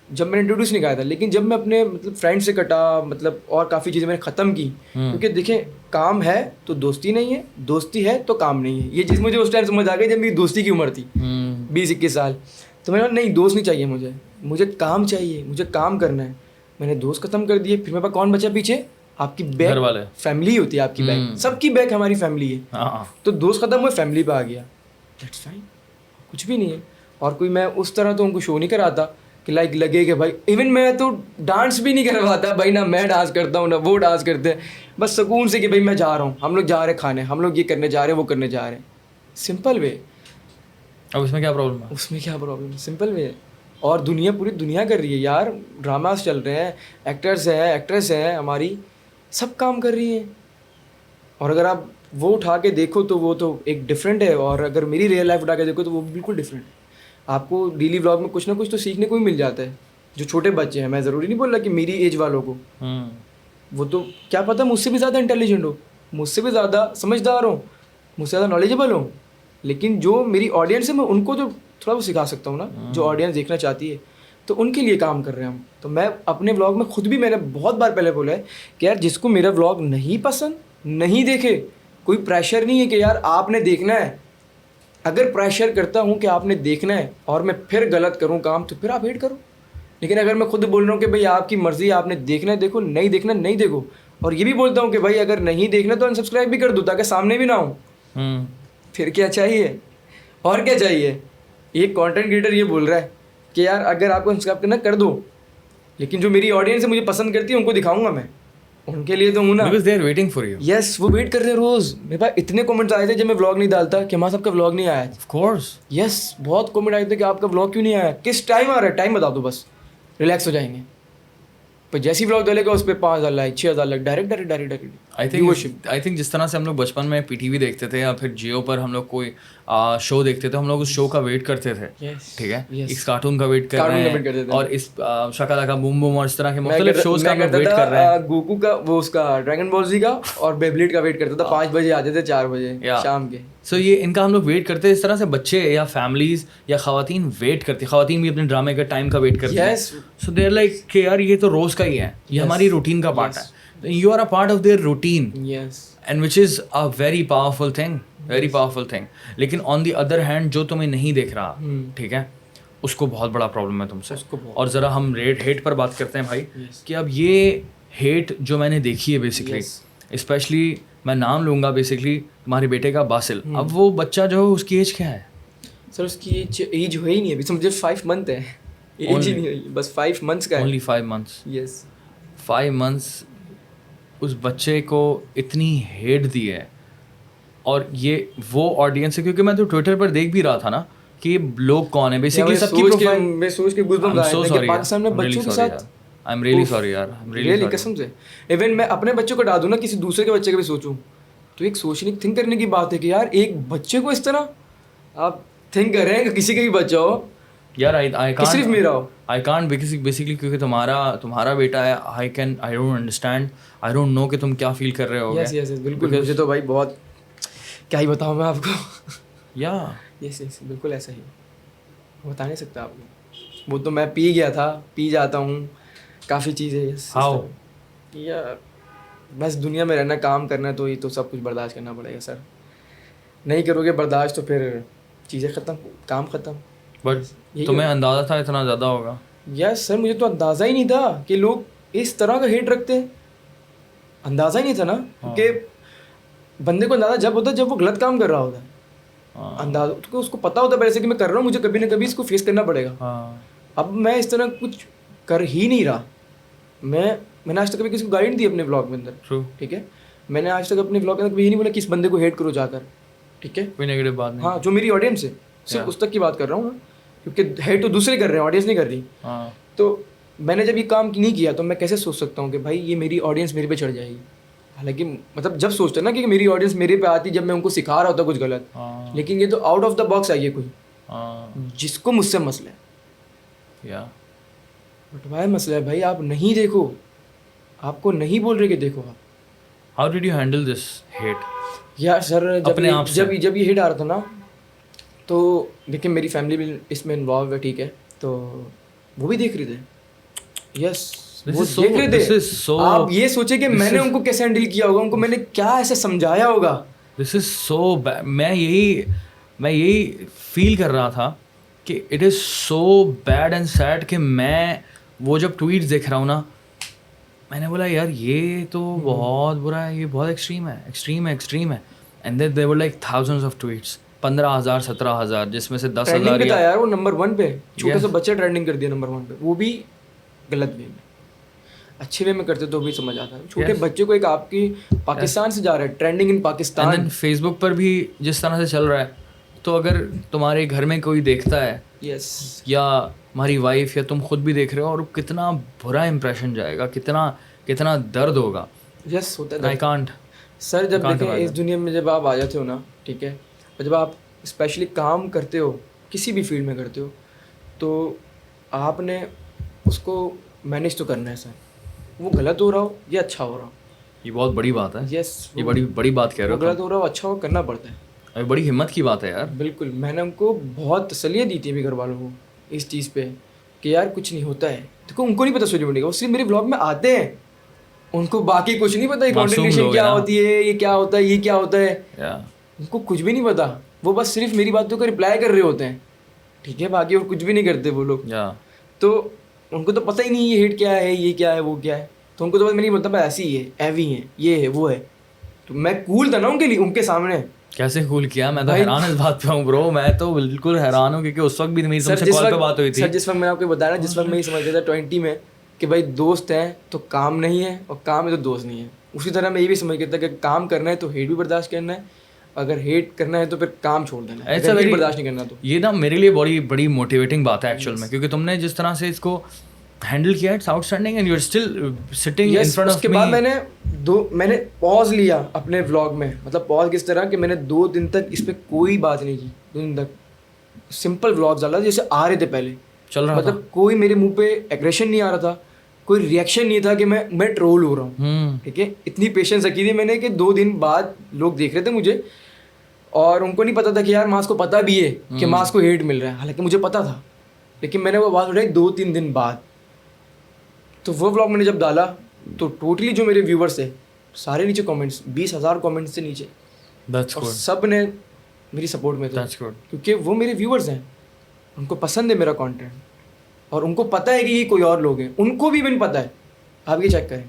A: जब मैंने इंट्रोड्यूस नहीं कराया था। लेकिन जब मैं अपने मतलब फ्रेंड से कटा, मतलब और काफ़ी चीज़ें मैंने ख़त्म की, क्योंकि देखें काम है तो दोस्ती नहीं है, दोस्ती है तो काम नहीं है। ये चीज़ मुझे उस टाइम समझ आ गई जब मेरी दोस्ती की उम्र थी 20-21 साल। तो मैंने कहा नहीं, दोस्त नहीं चाहिए मुझे काम चाहिए, मुझे काम करना है। मैंने दोस्त ख़त्म कर दिए, फिर मेरे पास कौन बचा पीछे? आपकी बैक फैमिली होती है, आपकी बैक, सबकी बैक हमारी फैमिली है। तो दोस्त खत्म हुए, फैमिली पे आ गया, दैट्स फाइन, कुछ भी नहीं है। और कोई मैं उस तरह तो उनको शो नहीं कराता कि लाइक लगे कि भाई, इवन मैं तो डांस भी नहीं करवाता भाई, ना मैं डांस करता हूँ ना वो डांस करते हैं, बस सुकून से कि भाई मैं जा रहा हूँ, हम लोग जा रहे हैं खाने, हम लोग ये करने जा रहे हैं, वो करने जा रहे हैं, सिंपल वे।
B: अब उसमें क्या प्रॉब्लम है?
A: उसमें क्या प्रॉब्लम है? Simple way. और दुनिया, पूरी दुनिया कर रही है यार, ड्रामास चल रहे हैं, एक्टर्स हैं, एक्ट्रेस हैं, हमारी सब काम कर रही हैं। और अगर आप वो उठा के देखो तो वो तो एक डिफरेंट है, और अगर मेरी रियल लाइफ उठा के देखो तो वो बिल्कुल डिफरेंट है। आपको डेली व्लॉग में कुछ ना कुछ तो सीखने को ही मिल जाता है। जो छोटे बच्चे हैं, मैं ज़रूरी नहीं बोल रहा कि मेरी एज वालों को, वो तो क्या पता मुझसे भी ज़्यादा इंटेलिजेंट हो, मुझसे भी ज़्यादा समझदार हो, मुझसे ज़्यादा नॉलेजेबल हो, लेकिन जो मेरी ऑडियंस है मैं उनको तो थोड़ा वो सिखा सकता हूँ ना, जो ऑडियंस देखना चाहती है, तो उनके लिए काम कर रहे हैं हम। तो मैं अपने व्लॉग में खुद भी, मैंने बहुत बार पहले बोला है कि यार जिसको मेरा व्लॉग नहीं पसंद नहीं देखे, कोई प्रेशर नहीं है कि यार आपने देखना है। अगर प्रेशर करता हूँ कि आपने देखना है और मैं फिर गलत करूँ काम, तो फिर आप हेट करो। लेकिन अगर मैं खुद बोल रहा हूँ कि भाई आपकी मर्ज़ी, आपने देखना है देखो, नहीं देखना नहीं देखो, और ये भी बोलता हूँ कि भाई अगर नहीं देखना तो अनसब्सक्राइब भी कर दो ताकि सामने भी ना हो, फिर क्या चाहिए? और क्या चाहिए? एक कंटेंट क्रिएटर ये बोल रहा है कि यार अगर आपको सब्सक्राइब करना कर दो, लेकिन जो मेरी ऑडियंस है, मुझे पसंद करती है, उनको दिखाऊंगा मैं, उनके लिए तो हूँ ना।
B: Because they are waiting for you.
A: Yes, वो वेट कर रहे हैं रोज। मेरे पास इतने कमेंट्स आए थे जब मैं व्लॉग नहीं डालता कि हमारा सबका व्लॉग नहीं आया।
B: Of course.
A: Yes, बहुत कमेंट आए थे कि आपका व्लॉग क्यों नहीं आया, किस टाइम आ रहा है, टाइम बता दो बस, रिलैक्स हो जाएंगे। पर जैसी व्लॉग डालेगा उस पर 5,000 like, 6,000 like, direct.
B: I think जिस तरह से हम लोग बचपन में पीटीवी देखते थे या फिर जियो पर हम लोग कोई शो देखते थे, हम लोग उस शो का वेट करते थे, ठीक है, इस कार्टून का वेट कर रहे हैं, और इस शाकालाका बूम बूम और इस तरह के मुख्तलिफ शोज का हम लोग वेट कर रहे हैं।
A: गोकू का, वो उसका ड्रैगन बॉल जी का और बेब्लेड का वेट करता था, 5 बजे आते थे, 4 बजे शाम के।
B: सो ये इनका हम लोग वेट करते हैं। इस तरह से बच्चे या फैमिलीज या ख़वातीन वेट करती, ख़वातीन भी अपने ड्रामे के टाइम का वेट करती हैं। सो दे आर लाइक कि यार ये तो रोज़ का ही है, ये हमारी रूटीन का पार्ट है, you are a part of their routine,
A: yes,
B: and which is a very powerful thing, very powerful thing. लेकिन on the other hand जो तुम्हें नहीं देख रहा, ठीक है, उसको बहुत बड़ा प्रॉब्लम है तुमसे। और ज़रा हम हेट पर बात करते हैं भाई, कि अब ये हेट जो मैंने देखी है बेसिकली, स्पेशली मैं नाम लूँगा बेसिकली तुम्हारे बेटे का बासिल, अब वो बच्चा जो है उसकी एज क्या है?
A: सर उसकी एज हुई ही नहीं अभी, समझे 5 मंथ है, एज ही नहीं हुई, बस 5 मंथ्स का है।
B: Only 5 months?
A: यस
B: 5 मंथ्स उस बच्चे को इतनी हेट दी है, और ये वो ऑडियंस है, क्योंकि मैं तो ट्विटर पर देख भी रहा था ना कि ये लोग कौन है बेसिकली, सबकी प्रोफाइल।
A: मैं सोच के गूज़बम्स आए थे कि पाकिस्तान में बच्चों के साथ,
B: आई एम रियली सॉरी यार, आई एम रियली सॉरी
A: कसम से। इवन मैं अपने बच्चों को डाल दूँ ना, किसी दूसरे के बच्चे का भी सोचूं, तो एक थिंक करने की बात है कि यार एक बच्चे को इस तरह आप थिंक कर रहे हैं कि किसी का भी बच्चा हो
B: यार, आई
A: कि सिर्फ मेरा हो।
B: आई कांट बेसिकली, क्योंकि तुम्हारा बेटा है, I don't understand, I don't know कि तुम क्या फील कर रहे हो।
A: यस यस बिल्कुल, मुझे तो भाई बहुत, क्या ही बताऊँ मैं आपको।
B: या
A: यस बिल्कुल ऐसा ही, बता नहीं सकता आपको। वो तो मैं पी गया था, पी जाता हूँ, काफ़ी चीज़ें।
B: हाउ?
A: या बस दुनिया में रहना, काम करना, तो ये तो सब कुछ बर्दाश्त करना पड़ेगा सर। नहीं करोगे बर्दाश्त तो फिर चीज़ें ख़त्म, काम ख़त्म।
B: बट तुम्हें अंदाज़ा था इतना ज़्यादा होगा?
A: यस सर, मुझे तो अंदाज़ा ही नहीं था कि लोग इस तरह का हेट रखते हैं। अंदाज़ा ही नहीं था ना, क्योंकि बंदे को अंदाज़ा जब होता है जब वो गलत काम कर रहा होता है। अंदाज़ा तो उसको पता होता है पहले से कि मैं कर रहा हूँ, मुझे कभी ना कभी इसको फेस करना पड़ेगा। अब मैं इस तरह कुछ कर ही नहीं रहा। मैंने आज तक कभी किसी को गाइड नहीं दी अपने ब्लॉग के अंदर, ठीक है। मैंने आज तक अपने ब्लॉग के अंदर कभी ये नहीं बोला कि इस बंदे को हेट करो जाकर, ठीक है,
B: कोई नेगेटिव बात नहीं।
A: हाँ, जो मेरी ऑडियंस है सिर्फ उस तक की बात कर रहा हूँ मैं, क्योंकि हेट तो दूसरे कर रहे हैं, ऑडियंस नहीं कर रही। तो मैंने जब ये काम नहीं किया तो मैं कैसे सोच सकता हूँ कि भाई ये मेरी ऑडियंस मेरे पे चढ़ जाएगी। हालांकि मतलब जब सोचते ना कि मेरी ऑडियंस मेरे पे आती जब मैं उनको सिखा रहा होता कुछ गलत, लेकिन ये तो out of the box I है कोई, जिसको मुझसे मसला है। बट भाई मसला है भाई, आप नहीं देखो, आपको नहीं बोल रहे कि देखो आप।
B: How did you handle this hate?
A: यार सर
B: अपने आप से?
A: जब ये हेट आ रहा था ना, तो देखिए मेरी फैमिली भी इसमें इन्वॉल्व है, ठीक है, तो वो भी देख रहे थे। यस वो देख रहे थे। आप ये सोचे कि मैंने उनको कैसे हैंडल किया होगा, उनको मैंने क्या ऐसे समझाया होगा।
B: This is so bad. मैं यही फील कर रहा था कि it is so bad and sad कि मैं वो जब ट्वीट्स देख रहा हूँ ना, मैंने बोला यार ये तो बहुत बुरा है, ये बहुत एक्सट्रीम है। And then there were like thousands of tweets, 15,000 17,000, जिसमें से 10,000
A: यार वो नंबर 1 पे, छोटे से बच्चे ट्रेंडिंग कर दिया नंबर 1 पे, वो भी गलत वे में। अच्छे वे में करते तो भी समझ आता है। छोटे बच्चे को एक आपकी पाकिस्तान से जा रहा है, ट्रेंडिंग इन पाकिस्तान,
B: फेसबुक पर भी जिस तरह से चल रहा है, तो अगर तुम्हारे घर में कोई देखता है, या हमारी वाइफ या तुम खुद भी देख रहे हो, और कितना बुरा इंप्रेशन जाएगा, कितना दर्द होगा।
A: यस होता है।
B: आई कांट
A: सर, जब देखें इस दुनिया में जब आप आ जाते हो ना, ठीक है, और जब आप स्पेशली काम करते हो, किसी भी फील्ड में करते हो, तो आपने उसको मैनेज तो करना है सर, वो गलत हो रहा हो या अच्छा हो रहा हो।
B: ये बहुत बड़ी बात है।
A: यस,
B: ये बड़ी बात कह रहे हो।
A: गलत हो रहा हो अच्छा हो, करना पड़ता है।
B: अरे बड़ी हिम्मत की बात है यार।
A: बिल्कुल, मैंने उनको बहुत तसल्लियाँ दी थी अभी घर वालों को इस चीज़ पे कि यार कुछ नहीं होता है। देखो उनको नहीं पता सोशल मीडिया का, वो सिर्फ मेरे ब्लॉग में आते हैं, उनको बाकी कुछ नहीं पता, कंटेंट क्रिएशन क्या होती है, ये क्या होता है, ये क्या होता है, उनको कुछ भी नहीं पता। वो बस सिर्फ मेरी बातों का रिप्लाई कर रहे होते हैं, ठीक है, बाकी और कुछ भी नहीं करते वो लोग। तो उनको तो पता ही नहीं ये हेट क्या है, ये क्या है, वो क्या है। तो उनको तो बस मैं नहीं बोलता बस ऐसी ही है, ऐवी है, ये है, वो है। तो मैं कूल था ना उनके लिए, उनके सामने।
B: कैसे कूल किया? मैं तो हैरान इस बात पे हूँ ब्रो, मैं तो बिल्कुल हैरान हूँ, क्योंकि उस वक्त भी मेरी तुमसे कॉल पे बात हुई थी।
A: सर जिस वक्त मैंने आपको बताया ना, जिस वक्त मैं ये समझ गया था 20 में कि भाई दोस्त है तो काम नहीं है, और काम है तो दोस्त नहीं है, उसी तरह मैं ये भी समझ गया था कि काम करना है तो हेट भी बर्दाश्त करना है, अगर हेट करना है तो फिर काम छोड़ देना है, ऐसा बर्दाश्त नहीं करना। तो ये
B: ना मेरे लिए बड़ी मोटिवेटिंग बात है एक्चुअल में, क्योंकि तुमने जिस तरह से इसको हैंडल किया, it's outstanding, and you are still sitting in front of me.
A: उसके बाद मैंने पॉज लिया अपने व्लॉग में, मतलब पॉज किस तरह कि मैंने 2 दिन तक इस पर कोई बात नहीं की, 2 दिन तक सिंपल व्लॉग डाला जैसे आ रहे थे पहले,
B: चल रहा
A: मतलब कोई मेरे मुंह पे एग्रेशन नहीं आ रहा था, कोई रिएक्शन नहीं था कि मैं ट्रोल हो रहा हूँ, ठीक है। इतनी पेशेंस रखी थी मैंने कि 2 दिन बाद लोग देख रहे थे मुझे, और उनको नहीं पता था कि यार मास को पता भी है कि मास को हेट मिल रहा है, हालांकि मुझे पता था, लेकिन मैंने वो बात उठाई 2-3 दिन बाद। तो वो व्लॉग मैंने जब डाला तो टोटली जो मेरे व्यूवर्स थे सारे नीचे कमेंट्स, 20,000 कमेंट्स से नीचे, और सब ने मेरी सपोर्ट में थे, क्योंकि वो मेरे व्यूवर्स हैं, उनको पसंद है मेरा कंटेंट, और उनको पता है कि ये कोई और लोग हैं, उनको भी इवन पता है, आप ये चेक करें,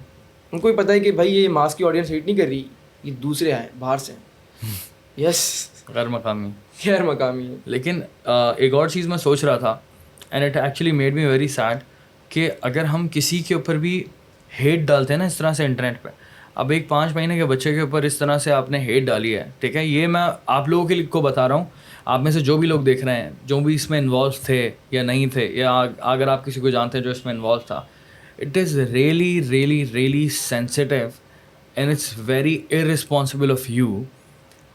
A: उनको भी पता है कि भाई ये मास की ऑडियंस हेट नहीं कर रही, ये दूसरे आए बाहर से। यस,
B: गैर मकामी।
A: गैर मकामी है।
B: लेकिन एक और चीज़ मैं सोच रहा था, and it actually made me very sad, कि अगर हम किसी के ऊपर भी हेट डालते हैं ना इस तरह से इंटरनेट पे, अब एक 5 महीने के बच्चे के ऊपर इस तरह से आपने हेट डाली है, ठीक है, ये मैं आप लोगों के लिए को बता रहा हूँ, आप में से जो भी लोग देख रहे हैं, जो भी इसमें इन्वॉल्व थे या नहीं थे, या अगर आप किसी को जानते हैं जो इसमें इन्वॉल्व था, it is really really really sensitive and it's very irresponsible of you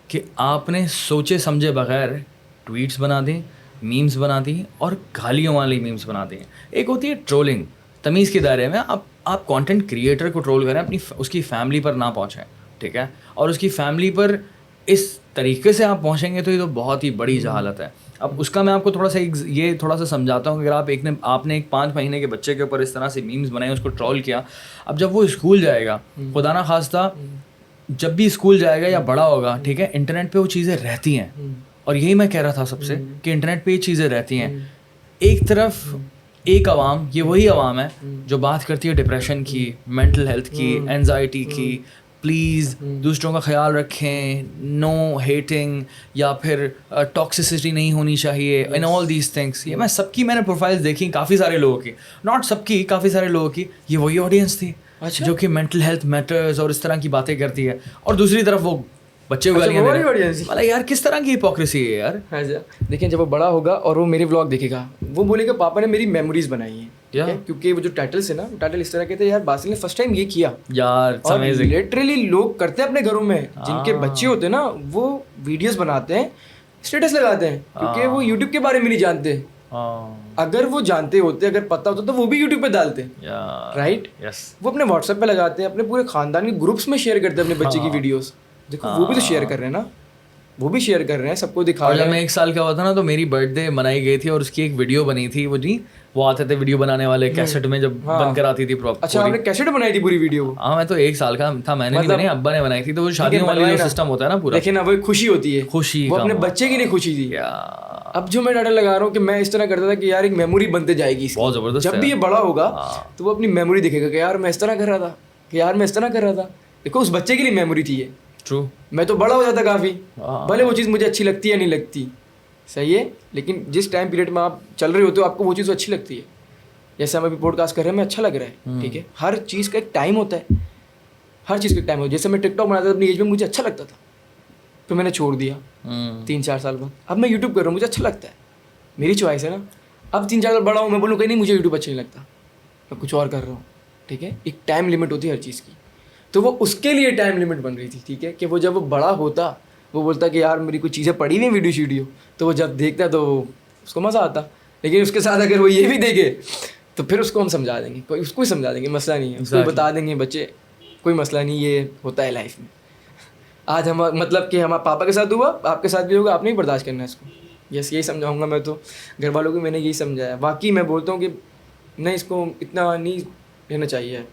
B: कि आपने सोचे समझे बगैर ट्वीट्स बना दी, मीम्स बना दी और गालियों वाली मीम्स बना दी। एक होती है ट्रोलिंग, तमीज़ के दायरे में आप कंटेंट क्रिएटर को ट्रोल करें, अपनी उसकी फैमिली पर ना पहुँचें, ठीक है, और उसकी फैमिली पर इस तरीके से आप पहुँचेंगे तो ये तो बहुत ही बड़ी जहालत है। अब उसका मैं आपको थोड़ा सा समझाता हूँ। अगर आपने एक 5 महीने के बच्चे के ऊपर इस तरह से मीम्स बनाए, उसको ट्रोल किया, अब जब वो स्कूल जाएगा, खुदा ना खास्ता जब भी स्कूल जाएगा या बड़ा होगा, ठीक है, इंटरनेट पे वो चीज़ें रहती हैं। और यही मैं कह रहा था सबसे कि इंटरनेट पे ये चीज़ें रहती हैं। एक तरफ एक आवाम, ये वही आवाम है जो बात करती है डिप्रेशन की, मेंटल हेल्थ की, एंजाइटी की, प्लीज़ दूसरों का ख्याल रखें, नो हेटिंग, या फिर टॉक्सिसिटी नहीं होनी चाहिए, इन ऑल दीज थिंग्स। ये मैंने प्रोफाइल्स देखी काफ़ी सारे लोगों की, नॉट सबकी, काफ़ी सारे लोगों की, ये वही ऑडियंस थी। अच्छा। जो कि मेंटल हेल्थ मैटर्स और इस तरह की बातें करती है, और दूसरी तरफ वो बच्चे को गालियां दे रहे हैं। मतलब यार किस तरह की हिपोक्रेसी है यार।
A: देखिए, जब वो बड़ा होगा और वो मेरे व्लॉग देखेगा, वो बोलेगा पापा ने मेरी मेमोरीज बनाई हैं, ठीक है, क्योंकि वो जो टाइटल्स है ना, टाइटल इस तरह के थे, यार बासिल ने फर्स्ट टाइम ये किया
B: यार।
A: और लिटरली लोग करते हैं अपने घरों में, जिनके बच्चे होते हैं ना, वो वीडियोस बनाते हैं, स्टेटस लगाते हैं, क्योंकि वो यूट्यूब के बारे में नहीं जानते। अगर वो जानते होते, अगर पता होता, तो वो भी यूट्यूब पे डालते, राइट। वो अपने व्हाट्सएप पे लगाते हैं, अपने पूरे खानदान के ग्रुप्स में शेयर करते हैं अपने बच्चे की वीडियोस। देखो वो भी तो शेयर कर रहे हैं ना, वो भी शेयर कर रहे हैं, सबको दिखा रहे हैं।
B: जब मैं 1 साल का हुआ था ना, तो मेरी बर्थडे मनाई गई थी और उसकी एक वीडियो बनी थी। वो आते थे वीडियो बनाने वाले, कैसेट में जब बनकर आती थी प्रॉपर।
A: अच्छा, आपने कैसेट बनाई थी पूरी वीडियो?
B: हाँ, मैं तो 1 साल का था, मैंने नहीं बनाई, अब्बा ने बनाई थी। तो वो शादियों वाला जो सिस्टम होता है ना पूरा,
A: लेकिन अब वो खुशी होती है,
B: खुशी,
A: वो अपने बच्चे के लिए खुशी थी। अब जो मैं डाटा लगा रहा हूँ कि मैं इस तरह करता था कि यार एक मेमोरी बनते जाएगी इसकी,
B: बहुत जबरदस्त।
A: जब भी ये बड़ा होगा तो वो अपनी मेमोरी देखेगा कि यार मैं इस तरह कर रहा था, कि यार मैं इस तरह कर रहा था। देखो, उस बच्चे के लिए मेमोरी थी ये।
B: ट्रू।
A: मैं तो बड़ा हो जाता काफ़ी, भले वो चीज़ मुझे अच्छी लगती है या नहीं लगती, सही है, लेकिन जिस टाइम पीरियड में आप चल रहे होते हो, आपको वो चीज़ अच्छी लगती है। जैसे हम अभी पॉडकास्ट कर रहे हैं, मैं अच्छा लग रहा है, ठीक है, हर चीज़ का एक टाइम होता है, हर चीज़ का एक टाइम होता है। जैसे मैं टिकटॉक बनाता था अपनी एज में, मुझे अच्छा लगता था, फिर मैंने छोड़ दिया 3-4 साल बाद। अब मैं यूट्यूब कर रहा हूँ, मुझे अच्छा लगता है, मेरी चॉइस है ना। अब 3-4 साल बड़ा हूँ, मैं बोलूँ कहीं नहीं मुझे यूट्यूब अच्छा नहीं लगता, मैं कुछ और कर रहा हूँ, ठीक है। एक टाइम लिमिट होती है हर चीज़ की, तो वो उसके लिए टाइम लिमिट बन रही थी, ठीक है, कि वो जब वो बड़ा होता, वो बोलता कि यार मेरी कुछ चीज़ें पड़ी हुई वीडियो, तो वो जब देखता तो उसको मज़ा आता। लेकिन उसके साथ अगर वो ये भी देखे तो फिर उसको हम समझा देंगे, कोई उसको ही समझा देंगे, मसला नहीं है, उसको बता देंगे बच्चे कोई मसला नहीं, ये होता है लाइफ में। आज हम मतलब कि हमारे पापा के साथ हुआ, आपके साथ भी होगा, आपने भी बर्दाश्त करना है इसको। यस, यही समझाऊंगा मैं तो घर वालों को, मैंने यही समझाया। बाकी मैं बोलता हूँ कि नहीं, इसको इतना नहीं रहना चाहिए,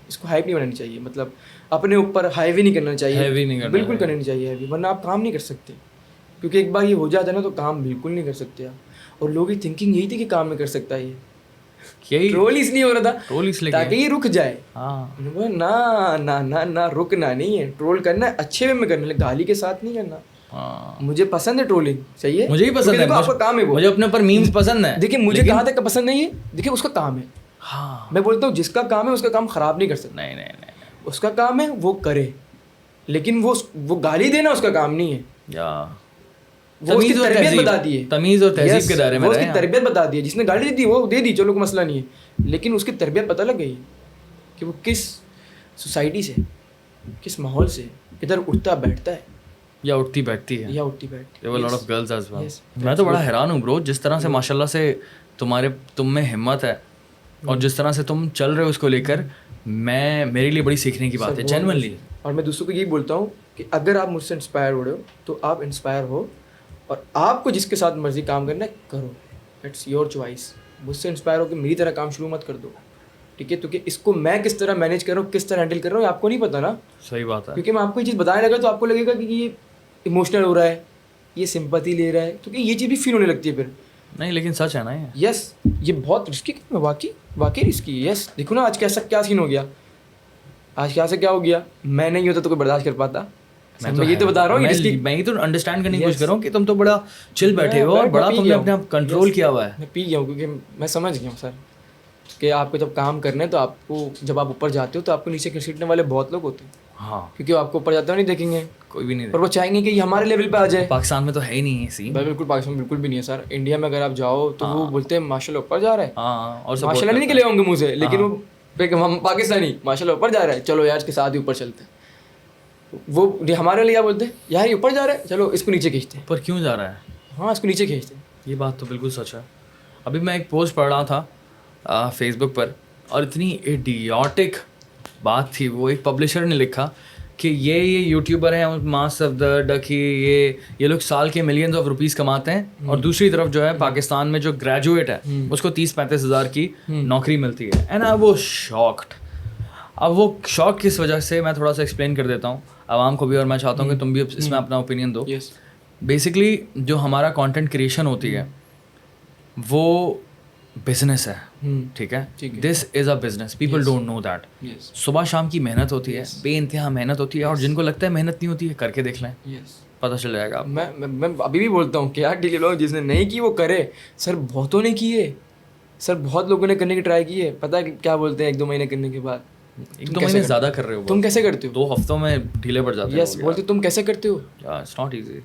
A: इसको हाइप नहीं बनानी चाहिए, मतलब अपने ऊपर हाईवे नहीं करना चाहिए, बिल्कुल करना नहीं चाहिए हैवी, वरना आप काम नहीं कर सकते। क्योंकि एक बार ये हो जाता है ना, तो काम बिल्कुल नहीं कर सकते आप। और लोगों की थिंकिंग यही थी कि काम में कर सकता है ये, ट्रोल इसलिए हो रहा था ताकि ये रुक जाए। ना ना ना ना, रुकना नहीं है, ट्रोल करना है, अच्छे वे में करना है, गाली के साथ नहीं करना। मुझे पसंद है ट्रोलिंग, सही है,
B: मुझे भी पसंद है,
A: आपका काम है वो,
B: मुझे अपने ऊपर मीम्स पसंद है।
A: देखिए, मुझे कहाँ तक पसंद नहीं है, देखिए उसका काम है।
B: हाँ,
A: मैं बोलता हूँ जिसका काम है उसका काम खराब नहीं कर सकता।
B: नहीं,
A: उसका काम है वो करे, लेकिन वो गाली देना उसका काम नहीं है। वो उसकी तरबियत बता दी है,
B: तमीज़ और तहजीब के दायरे में,
A: वो उसकी तरबियत बता दी है। जिसने गाली दी वो दे दी, चलो कोई मसला नहीं है, लेकिन उसकी तरबियत पता लग गई कि वो किस सोसाइटी से, किस माहौल से इधर उठता बैठता है,
B: या उठती बैठती है।
A: There
B: were a lot of girls as well. मैं तो बड़ा हैरान हूँ ब्रो, जिस तरह से माशाल्लाह से तुम में हिम्मत है और जिस तरह से तुम चल रहे हो उसको लेकर, मेरे लिए बड़ी सीखने की बात है, जेन्युइनली।
A: और मैं दूसरों को यही बोलता हूँ कि अगर आप मुझसे इंस्पायर हो रहे हो तो आप इंस्पायर हो, और आपको जिसके साथ मर्जी काम करना है करो, इट्स योर चॉइस। मुझसे इंस्पायर हो कि मेरी तरह काम शुरू मत कर दो, ठीक है, क्योंकि इसको मैं किस तरह मैनेज कर रहा हूँ, किस तरह हैंडल कर रहा हूँ, आपको नहीं पता ना।
B: सही बात है,
A: क्योंकि मैं आपको ये चीज़ बताने लगा तो आपको लगेगा कि ये इमोशनल हो रहा है, ये सिंपैथी ले रहा है, क्योंकि ये चीज़ भी फील होने लगती है फिर।
B: नहीं, लेकिन सच है ना ये।
A: यस, ये बहुत रिस्की है, वाकई रिस्की है। यस, देखो ना आज क्या सीन हो गया, आज क्या से क्या हो गया। मैं नहीं होता तो कोई बर्दाश्त कर पाता, मैं ये तो बता रहा हूँ
B: मैं ही तो अंडरस्टैंड करने की कोशिश कर रहा हूँ कि तुम तो बड़ा चिल बैठे हो और बड़ा तुमने अपने आप कंट्रोल किया हुआ है।
A: मैं पी गया हूँ क्योंकि मैं समझ गया हूँ सर कि आपको जब काम करना है तो आपको जब आप ऊपर जाते हो तो आपको नीचे घसीटने वाले बहुत लोग होते हैं।
B: हाँ,
A: क्योंकि वो आपको ऊपर जाते हो नहीं देखेंगे,
B: कोई भी नहीं
A: और वो चाहेंगे कि ये हमारे लेवल पे आ जाए।
B: पाकिस्तान में तो है ही नहीं है सीन।
A: बिल्कुल पाकिस्तान में बिल्कुल भी नहीं है सर। इंडिया में अगर आप जाओ तो वो बोलते हैं माशाल्लाह ऊपर जा रहा है।
B: हाँ, और
A: माशाल्लाह नहीं निकले होंगे मुँह से, लेकिन वो हम पाकिस्तानी माशाल्लाह ऊपर जा रहा है, चलो यार इसके साथ ही ऊपर चलते हैं। वो हमारे लिए क्या बोलते हैं, यार ये ऊपर जा रहा है, चलो इसको नीचे खींचते हैं।
B: पर क्यों जा रहा है?
A: हाँ, इसको नीचे खींचते हैं।
B: ये बात तो बिल्कुल सच है। अभी मैं एक पोस्ट पढ़ रहा था फेसबुक पर, और इतनी इडियोटिक बात थी। वो एक पब्लिशर ने लिखा कि ये यूट्यूबर हैं मास सफदर कि ये लोग साल के मिलियंस ऑफ रुपीस कमाते हैं, और दूसरी तरफ जो है पाकिस्तान में जो ग्रेजुएट है उसको 30-35 हज़ार की नौकरी मिलती है। एंड आई वो शॉक्ड। अब वो शॉक किस वजह से, मैं थोड़ा सा एक्सप्लेन कर देता हूँ आवाम को भी, और मैं चाहता हूँ कि तुम भी इसमें अपना ओपिनियन दो। बेसिकली जो हमारा कंटेंट क्रिएशन होती है वो बिजनेस है, ठीक है। This is a business, people don't know that. सुबह शाम की मेहनत होती है, बेइंतहा मेहनत होती है, और जिनको लगता है मेहनत नहीं होती है, करके देख लें, पता चल जाएगा।
A: मैं अभी भी बोलता हूँ कि यार डेली व्लॉग जिसने नहीं की वो करे। सर बहुतों ने किए सर, बहुत लोगों ने करने की ट्राई की है। पता है क्या बोलते हैं, 1-2 महीने करने के बाद
B: 1-2 महीने ज़्यादा कर रहे हो,
A: तुम कैसे करते हो?
B: 2 हफ्तों में ढीले पड़ जाते हो।
A: यस, बोलते तुम कैसे करते हो?
B: It's not easy.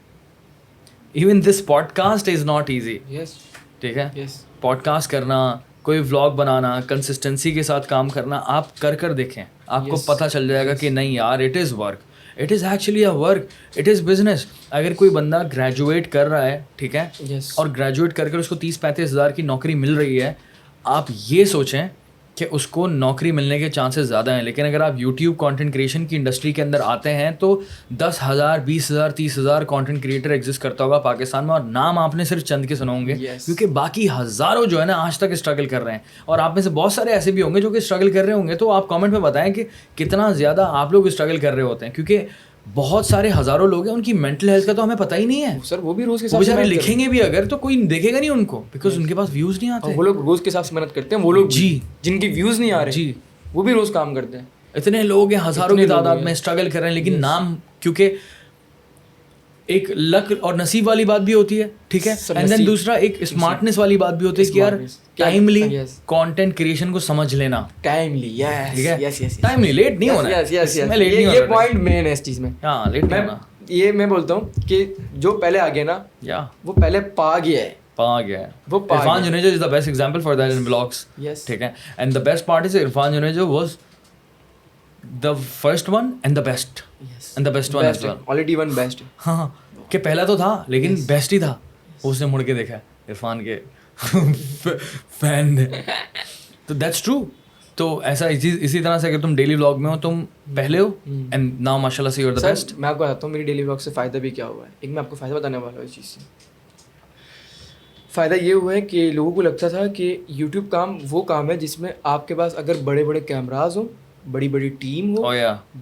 B: Even this podcast is not easy.
A: Yes,
B: ठीक है। पॉडकास्ट करना, कोई व्लॉग बनाना, कंसिस्टेंसी के साथ काम करना, आप कर देखें, आपको पता चल जाएगा कि नहीं यार, it is work, it is actually a work, it is business. अगर कोई बंदा ग्रेजुएट कर रहा है, ठीक है, और ग्रेजुएट कर उसको 30-35 हज़ार की नौकरी मिल रही है, आप ये सोचें कि उसको नौकरी मिलने के चांसेस ज़्यादा हैं। लेकिन अगर आप यूट्यूब कंटेंट क्रिएशन की इंडस्ट्री के अंदर आते हैं तो 10,000, 20,000, 30,000 कंटेंट क्रिएटर एग्जिस्ट करता होगा पाकिस्तान में, और नाम आपने सिर्फ चंद के सुने होंगे, क्योंकि बाकी हज़ारों जो है ना आज तक स्ट्रगल कर रहे हैं। और आप में से बहुत सारे ऐसे भी होंगे जो कि स्ट्रगल कर रहे होंगे। तो आप कॉमेंट में बताएं कि कितना ज़्यादा आप लोग स्ट्रगल कर रहे होते हैं, क्योंकि बहुत सारे हज़ारों लोग हैं उनकी मेंटल हेल्थ का तो हमें पता ही नहीं है
A: सर। वो भी रोज के हिसाब
B: से लिखेंगे भी अगर तो कोई देखेगा नहीं उनको, बिकॉज उनके पास व्यूज नहीं आते।
A: वो लोग रोज के हिसाब से मेहनत करते हैं। वो लोग
B: जी
A: जिनकी व्यूज नहीं आ रहे जी, वो भी रोज काम करते हैं।
B: इतने लोग हैं, हज़ारों की तादाद में स्ट्रगल कर रहे हैं, लेकिन नाम, क्योंकि एक लक और नसीब वाली बात भी होती है, ठीक है, एंड देन दूसरा एक स्मार्टनेस वाली बात भी होती है कि यार टाइमली कंटेंट क्रिएशन को समझ लेना।
A: टाइमली,
B: ठीक है, टाइमली, लेट नहीं होना।
A: ये पॉइंट मेन है इस चीज में।
B: हाँ, लेट नहीं होना।
A: ये मैं बोलता हूँ कि जो पहले आ गया ना, वो पहले पा गया है। Irfan
B: Junejo is the best example for that in vlogs, ठीक है। And the best part is Irfan Junejo was the first one and the best, and the best one as well,
A: already one best.
B: हाँ, कि पहला तो था लेकिन बेस्ट ही था। उसने मुड़ के देखा इरफान के फैन ने, तो दैट्स ट्रू। तो ऐसा इसी तरह से अगर तुम डेली व्लॉग में हो, तुम पहले हो, एंड नाउ माशाल्लाह से यू आर द बेस्ट।
A: मैं आपको बताता हूँ मेरी डेली व्लॉग से फ़ायदा भी क्या हुआ है। एक मैं आपको फ़ायदा बताने वाला हूँ इस चीज़ से। फ़ायदा ये हुआ है कि लोगों को लगता था कि यूट्यूब काम वो काम है जिसमें आपके पास अगर बड़े बड़े कैमराज हो, बड़ी बड़ी टीम हो,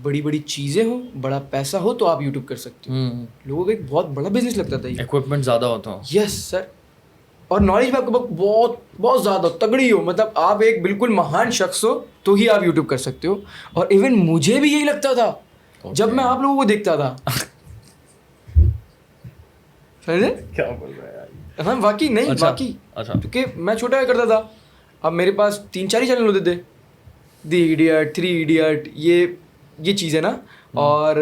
A: बड़ी बड़ी चीज़ें हो, बड़ा पैसा हो, तो आप यूट्यूब कर सकते हो। लोगों को एक बहुत बड़ा बिजनेस लगता था,
B: इक्विपमेंट ज़्यादा होता हो।
A: यस सर, और नॉलेज भी आपको बहुत बहुत ज़्यादा तगड़ी हो, मतलब आप एक बिल्कुल महान शख्स हो तो ही आप यूट्यूब कर सकते हो। और इवन मुझे भी यही लगता था जब मैं आप लोगों को देखता था। समझे
B: क्या बोल रहा है यार?
A: हाँ वाकई नहीं, वाकई, क्योंकि मैं छोटा करता था, अब मेरे पास 3-4 ही चैनल होते थे, दी इडियट, 3 इडियट, ये चीज़ें ना, और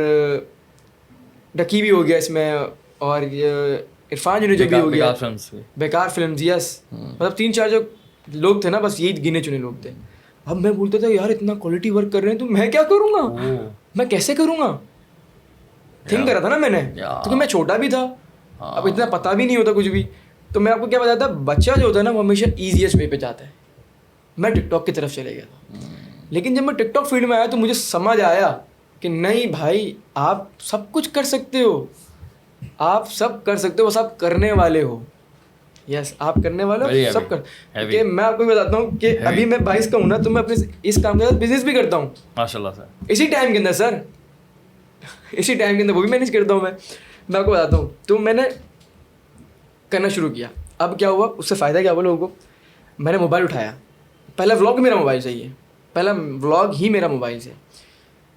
A: डकी भी हो गया इसमें, और ये इरफान जुनेजो भी हो गया, बेकार फिल्म्स, यस, मतलब 3-4 जो लोग थे ना, बस यही गिने चुने लोग थे। अब मैं बोलता था यार इतना क्वालिटी वर्क कर रहे हैं तो मैं क्या करूँगा, मैं कैसे करूँगा, थिंक करा था ना मैंने, क्योंकि मैं छोटा भी था, अब इतना पता भी नहीं होता कुछ भी। तो मैं आपको क्या बताता, बच्चा जो होता है ना वो हमेशा ईजीएस्ट वे पे जाता है। मैं टिकटॉक की तरफ चले गया था, लेकिन जब मैं टिकटॉक फील्ड में आया तो मुझे समझ आया कि नहीं भाई, आप सब कुछ कर सकते हो, आप सब कर सकते हो, बस आप करने वाले हो। यस, आप करने वाले हो, सब कर के। मैं आपको बताता हूँ कि अभी मैं 22 का हूँ ना, तो मैं अपने इस काम के साथ बिजनेस भी करता हूँ
B: माशाल्लाह सर,
A: इसी टाइम के अंदर सर, इसी टाइम के अंदर वो भी मैनेज करता हूँ मैं आपको बताता हूँ। तो मैंने करना शुरू किया। अब क्या हुआ, उससे फ़ायदा क्या हुआ लोगों को, मैंने मोबाइल उठाया, पहला व्लॉग मेरा मोबाइल से ही है, पहला व्लॉग ही मेरा मोबाइल से।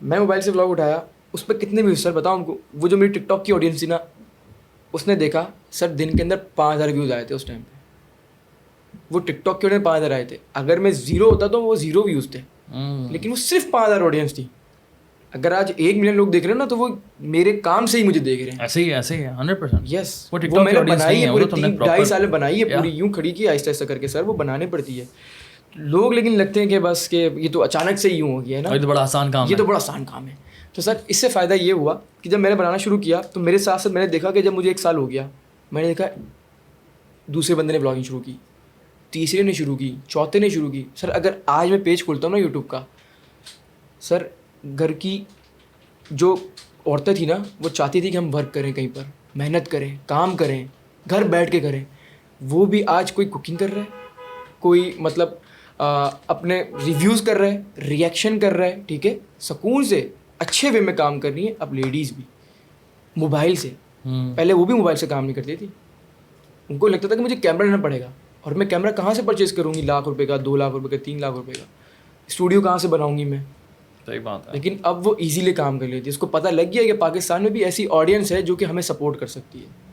A: मैं मोबाइल से व्लॉग उठाया, उस पर कितने व्यूज़ सर बताओ हमको। वो जो मेरी टिकटॉक की ऑडियंस थी ना, उसने देखा सर दिन के अंदर 5000 व्यूज़ आए थे उस टाइम पे। वो टिकटॉक के ऑडियंस 5000 आए थे। अगर मैं 0 होता तो वो 0 व्यूज़ थे, लेकिन वो सिर्फ 5000 ऑडियंस थी। अगर आज 1 मिलियन लोग देख रहे हैं ना, तो वो मेरे काम से ही मुझे देख रहे हैं।
B: ऐसे ही है 100%।
A: यस,
B: वो
A: वो
B: TikTok की
A: मैंने
B: audience
A: बनाई
B: नहीं
A: है
B: है,
A: पूरी
B: वो तो तुमने
A: 2.5
B: proper-
A: साल में बनाई है
B: Yeah.
A: पूरी, यूं खड़ी की आहिस्ता आहिस्ता करके सर, वो बनाने पड़ती है। लोग लेकिन लगते हैं कि बस कि ये तो अचानक से ही यूं हो गया है ना,
B: ये तो बड़ा आसान काम
A: ये
B: है।
A: तो बड़ा आसान काम है। तो सर इससे फ़ायदा ये हुआ कि जब मैंने बनाना शुरू किया तो मेरे साथ साथ मैंने देखा कि जब मुझे 1 साल हो गया, मैंने देखा दूसरे बंदे ने ब्लॉगिंग शुरू की, तीसरे ने शुरू की, चौथे ने शुरू की। सर अगर आज मैं पेज खोलता हूँ ना यूट्यूब का, सर घर की जो औरतें थी ना, वो चाहती थी कि हम वर्क करें, कहीं पर मेहनत करें, काम करें, घर बैठ के करें। वो भी आज कोई कुकिंग कर रहा है, कोई मतलब अपने रिव्यूज़ कर रहा है, रिएक्शन कर रहा है, ठीक है, सुकून से अच्छे वे में काम कर रही है। अब लेडीज़ भी मोबाइल से, पहले वो भी मोबाइल से काम नहीं करती थी। उनको लगता था कि मुझे कैमरा लेना पड़ेगा, और मैं कैमरा कहाँ से परचेज़ करूँगी, लाख रुपए का, 2 लाख रुपए का, 3 लाख रुपए का, स्टूडियो कहाँ से बनाऊँगी मैं।
B: सही बात है।
A: लेकिन अब वो इजीली काम कर लेती है। इसको पता लग गया कि पाकिस्तान में भी ऐसी ऑडियंस है जो कि हमें सपोर्ट कर सकती है।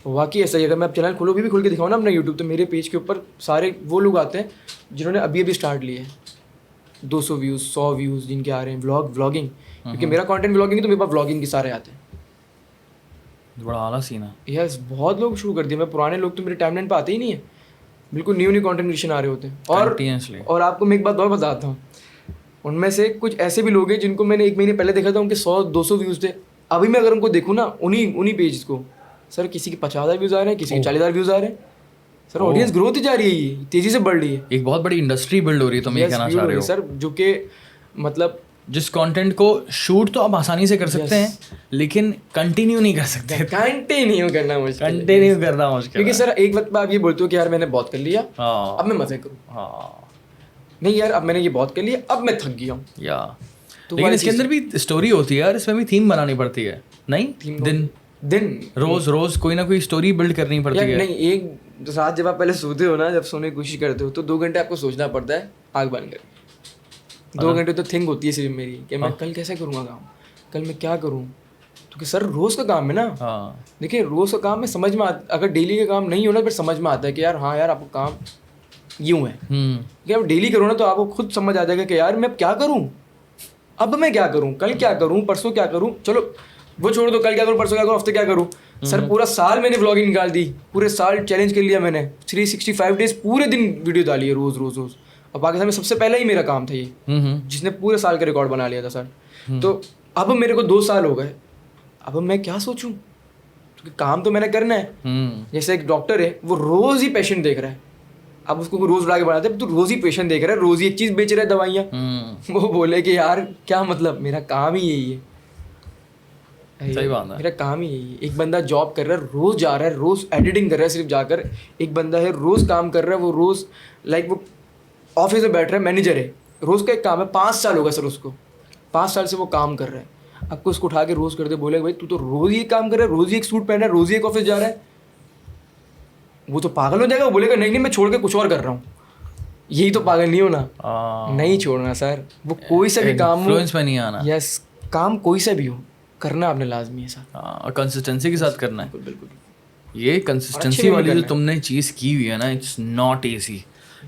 A: वाकई ऐसा ही, अगर मैं अब चैनल खोलूँ भी खोल के दिखाऊँ ना अपना यूट्यूब, तो मेरे पेज के ऊपर सारे वो लोग आते हैं जिन्होंने अभी अभी स्टार्ट लिए हैं। 200 व्यूज़, 100 व्यूज़ जिनके आ रहे हैं, व्लॉगिंग, क्योंकि मेरा कंटेंट व्लॉगिंग है, तो मेरे पास व्लॉगिंग के सारे आते हैं।
B: बड़ा आला सीन है।
A: यस, बहुत लोग शुरू कर दिए। मैं पुराने लोग तो मेरे टाइमलाइन पे आते ही नहीं है, बिल्कुल न्यू कंटेंट क्रिएशन आ रहे होते हैं।
B: Continuously.
A: और आपको मैं एक बात और बताता हूँ, उनमें से कुछ ऐसे भी लोग हैं जिनको मैंने 1 महीने पहले देखा था, उनके 100-200 व्यूज़ थे। अभी मैं अगर उनको देखूँ ना, उन्हीं पेज को, सर किसी के 50,000 व्यूज़ आ रहे हैं, किसी के 40,000 व्यूज़ आ रहे हैं। सर ऑडियंस ग्रोथ ही जा रही है, ये तेज़ी से बढ़ रही है।
B: एक बहुत बड़ी इंडस्ट्री बिल्ड हो रही है, तुम ये
A: Yes,
B: कहना
A: build
B: चाह
A: हो
B: रहे
A: रही
B: हो।
A: है, सर, जो कि मतलब
B: जिस कंटेंट को शूट तो आप आसानी से कर सकते
A: Yes.
B: हैं, लेकिन कंटिन्यू नहीं कर सकते।
A: कंटिन्यू करना मुश्किल है।
B: कंटिन्यू करना मुश्किल
A: क्योंकि
B: है।
A: सर एक वक्त पे आप ये बोलते हो कि यार मैंने बहुत कर लिया,
B: हाँ
A: अब मैं मज़े करूँ।
B: हाँ
A: नहीं यार, अब मैंने ये बहुत कर लिया, अब मैं थक गया हूँ।
B: या
A: तो
B: लेकिन इसके अंदर भी स्टोरी होती है यार, इसमें भी थीम बनानी पड़ती है। नहीं दिन रोज कोई ना कोई स्टोरी बिल्ड करनी पड़ती
A: यार
B: है।
A: नहीं, एक रात जब आप पहले सोते हो ना, जब सोने की कोशिश करते हो, तो 2 घंटे आपको सोचना पड़ता है आग बंद करके। 2 घंटे तो थिंक होती है सिर्फ मेरी कि मैं कल कैसे करूँगा काम, कल मैं क्या करूँ। तो कि सर रोज़ का काम है ना।
B: हाँ
A: देखिए रोज़ का काम में समझ में अगर डेली का काम नहीं होना, फिर समझ में आता है कि यार हाँ यार आपको काम यूँ है। कि आप डेली करो ना, तो आपको खुद समझ आ जाएगा कि यार मैं अब क्या करूँ, अब मैं क्या करूँ, कल क्या करूँ, परसों क्या करूँ। चलो वो छोड़ दो, कल क्या करूँ, परसों क्या करूँ, हफ्ते क्या करूँ। सर पूरा साल मैंने व्लॉगिंग निकाल दी, पूरे साल चैलेंज कर लिया मैंने, 365 डेज पूरे दिन वीडियो डाली है, रोज़। और पाकिस्तान में सबसे पहले ही मेरा काम था ये, जिसने पूरे साल का रिकॉर्ड बना लिया था सर। तो अब मेरे को 2 साल हो गए, अब मैं क्या सोचूं, क्योंकि काम तो मैंने करना है। जैसे एक डॉक्टर है, वो रोज़ ही पेशेंट देख रहा है, अब उसको रोज़ उड़ा के बनाते हैं, तो रोज़ ही पेशेंट देख रहा है, रोज़ ही एक चीज़ बेच रहा है, दवाइयाँ। वो बोले कि यार क्या मतलब, मेरा काम ही यही है।
B: सही बात है।
A: मेरा काम ही यही है। एक बंदा जॉब कर रहा है, रोज़ जा रहा है, रोज़ एडिटिंग कर रहा है सिर्फ जाकर। एक बंदा है रोज़ काम कर रहा है, वो रोज़ वो ऑफिस में बैठ रहा है, मैनेजर है, रोज़ का एक काम है। 5 साल हो गए सर उसको, 5 साल से वो काम कर रहा है। आपको उसको उठा के रोज़ कर दे, बोले भाई तू तो रोज़ ही काम कर रहा है, रोज़ ही एक सूट पहन रहा है, रोज़ ही एक ऑफिस जा रहा है, वो तो पागल हो जाएगा। वो बोलेगा नहीं मैं छोड़ के कुछ और कर रहा हूँ। यही तो पागल नहीं होना, नहीं छोड़ना सर। वो कोई सा भी काम हो,
B: इन्फ्लुएंस में नहीं आना।
A: यस, काम कोई सा भी हो, करना आपने लाजमी है सर।
B: और कंसिस्टेंसी के साथ करना है।
A: बिल्कुल।
B: ये कंसिस्टेंसी वाली जो तुमने चीज़ की हुई है ना, इट्स नॉट ईजी।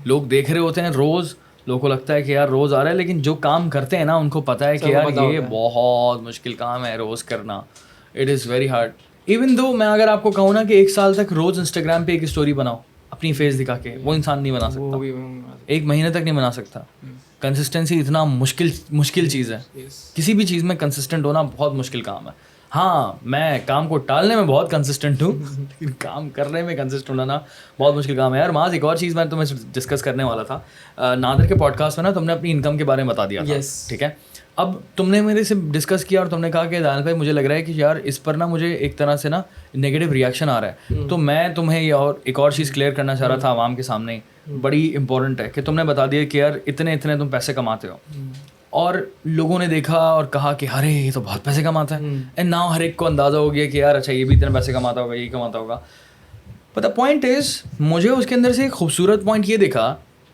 B: लोग देख रहे होते हैं रोज़, लोगों को लगता है कि यार रोज़ आ रहा है, लेकिन जो काम करते हैं ना उनको पता है कि यार ये बहुत मुश्किल काम है रोज़ करना। It is very hard. Even though मैं अगर आपको कहूँ ना कि 1 साल तक रोज़ इंस्टाग्राम पे एक स्टोरी बनाओ अपनी फेस दिखा के, वो इंसान नहीं बना सकता, 1 महीने तक नहीं बना सकता। कंसिस्टेंसी इतना मुश्किल चीज़ है। किसी भी चीज़ में कंसिस्टेंट होना बहुत मुश्किल काम है। हाँ, मैं काम को टालने में बहुत कंसिस्टेंट हूँ, लेकिन काम करने में कंसिस्टेंट होना बहुत मुश्किल काम है यार। माज एक और चीज़ मैं तुम्हें डिस्कस करने वाला था। नादर के पॉडकास्ट में ना तुमने अपनी इनकम के बारे में बता दिया था, ठीक है। अब तुमने मेरे से डिस्कस किया और तुमने कहा कि दानिश भाई मुझे लग रहा है कि यार इस पर ना मुझे एक तरह से ना नेगेटिव रिएक्शन आ रहा है। तो मैं तुम्हें ये और एक और चीज़ क्लियर करना चाह रहा था आवाम के सामने, बड़ी इंपॉर्टेंट है, कि तुमने बता दिया कि यार इतने तुम पैसे कमाते हो, और लोगों ने देखा और कहा कि अरे ये तो बहुत पैसे कमाता है। एंड नाउ हर एक को अंदाज़ा हो गया कि यार अच्छा ये भी इतने पैसे कमाता होगा, यही कमाता होगा। बट द पॉइंट इज़, मुझे उसके अंदर से एक खूबसूरत पॉइंट ये दिखा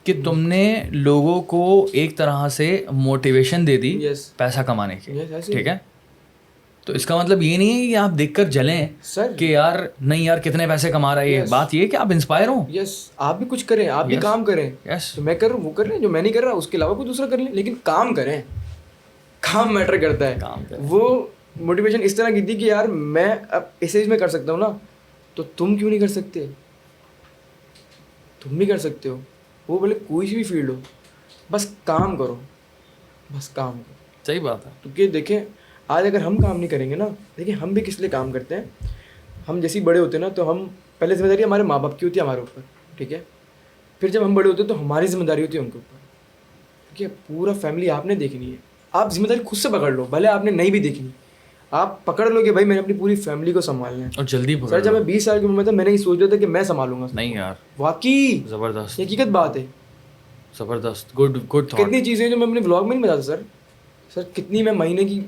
B: कि तुमने लोगों को एक तरह से मोटिवेशन दे दी
A: Yes.
B: पैसा कमाने की,
A: Yes, ऐसे
B: ठीक है। तो इसका मतलब ये नहीं है कि आप देखकर जलें
A: सर।
B: कि यार नहीं यार कितने पैसे कमा रहा है ये।
A: Yes.
B: बात ये है कि आप इंस्पायर हो।
A: यस, आप भी कुछ करें, आप भी
B: Yes.
A: काम करें।
B: यस,
A: तो मैं कर रहा हूँ वो कर रहे हैं, जो मैं नहीं कर रहा उसके अलावा कोई दूसरा कर ले, लेकिन काम करें। काम मैटर करता है।
B: काम करें।
A: वो मोटिवेशन इस तरह की थी कि यार मैं अब इस एज में कर सकता हूँ ना, तो तुम क्यों नहीं कर सकते? तुम भी कर सकते हो, वो भले कोई सी भी फील्ड हो, बस काम करो, बस काम करो।
B: सही बात है।
A: क्योंकि देखें, आज अगर हम काम नहीं करेंगे ना, देखिए हम भी किस लिए काम करते हैं। हम जैसे ही बड़े होते हैं ना, तो हम पहले जिम्मेदारी हमारे माँ बाप की होती है हमारे ऊपर, ठीक है। फिर जब हम बड़े होते हैं तो हमारी जिम्मेदारी होती है उनके ऊपर, ठीक है। पूरा फैमिली आपने देखनी है। आप जिम्मेदारी खुद से पकड़ लो, भले आपने नहीं भी देखनी, आप पकड़ लो कि भाई मैंने अपनी पूरी फैमिली को संभालना है।
B: और जल्दी
A: सर
B: पकड़
A: जब
B: लो।
A: मैं 20 साल की उम्र में था, मैंने ये सोच लिया था कि मैं संभालूंगा।
B: नहीं यार,
A: वाकई
B: जबरदस्त,
A: ये हकीकत बात है।
B: जबरदस्त, गुड गुड थॉट।
A: कितनी चीज़ें जो मैं अपने ब्लॉग में नहीं बताता सर। सर कितनी मैं महीने की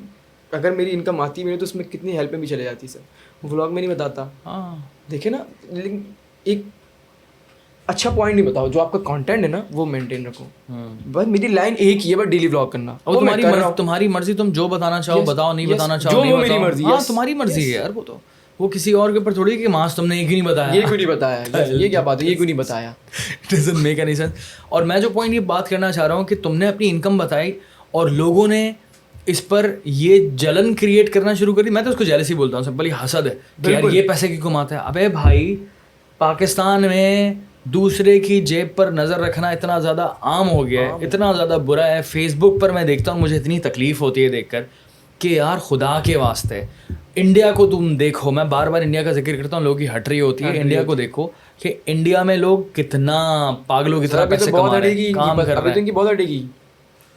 A: अगर मेरी इनकम आती है तो उसमें कितनी हेल्प में भी चले जाती है सर, वो व्लॉग में नहीं बताता।
B: हाँ,
A: देखे ना, लेकिन एक अच्छा पॉइंट नहीं बताओ, जो आपका कंटेंट है ना वो मेंटेन रखो। बस मेरी लाइन एक ही है, बस डेली व्लॉग करना।
B: और
A: वो मैं कर रहा हूँ।
B: तुम्हारी मर्जी, तुम जो बताना चाहो
A: Yes,
B: बताओ, नहीं
A: yes,
B: बताना चाहो
A: जो
B: नहीं
A: वो मेरी
B: बताओ।
A: मर्जी,
B: हाँ,
A: yes,
B: तुम्हारी मर्जी
A: yes.
B: है यार। वो किसी और के ऊपर थोड़ी कि मास तुमने एक ही नहीं बताया।
A: ये क्यों नहीं बताया, ये क्या बात है, ये क्यों नहीं बताया।
B: Doesn't make any sense. और मैं जो पॉइंट ये बात करना चाह रहा हूँ कि तुमने अपनी इनकम बताई और लोगों ने इस पर ये जलन क्रिएट करना शुरू कर दी। मैं तो उसको जेलसी बोलता हूँ, सिंपली हसद है कि यार ये पैसे क्यों कमाता है। अबे भाई, पाकिस्तान में दूसरे की जेब पर नज़र रखना इतना ज़्यादा आम हो गया है, इतना ज़्यादा बुरा है। फेसबुक पर मैं देखता हूँ, मुझे इतनी तकलीफ़ होती है देखकर कि यार खुदा के वास्ते इंडिया को तुम देखो। मैं बार बार इंडिया का जिक्र करता हूँ, लोगों की हट रही होती है। इंडिया को देखो कि इंडिया में लोग कितना पागलों की तरह पैसे कमा रहे हैं, काम कर रहे हैं।
A: बहुत हटेगी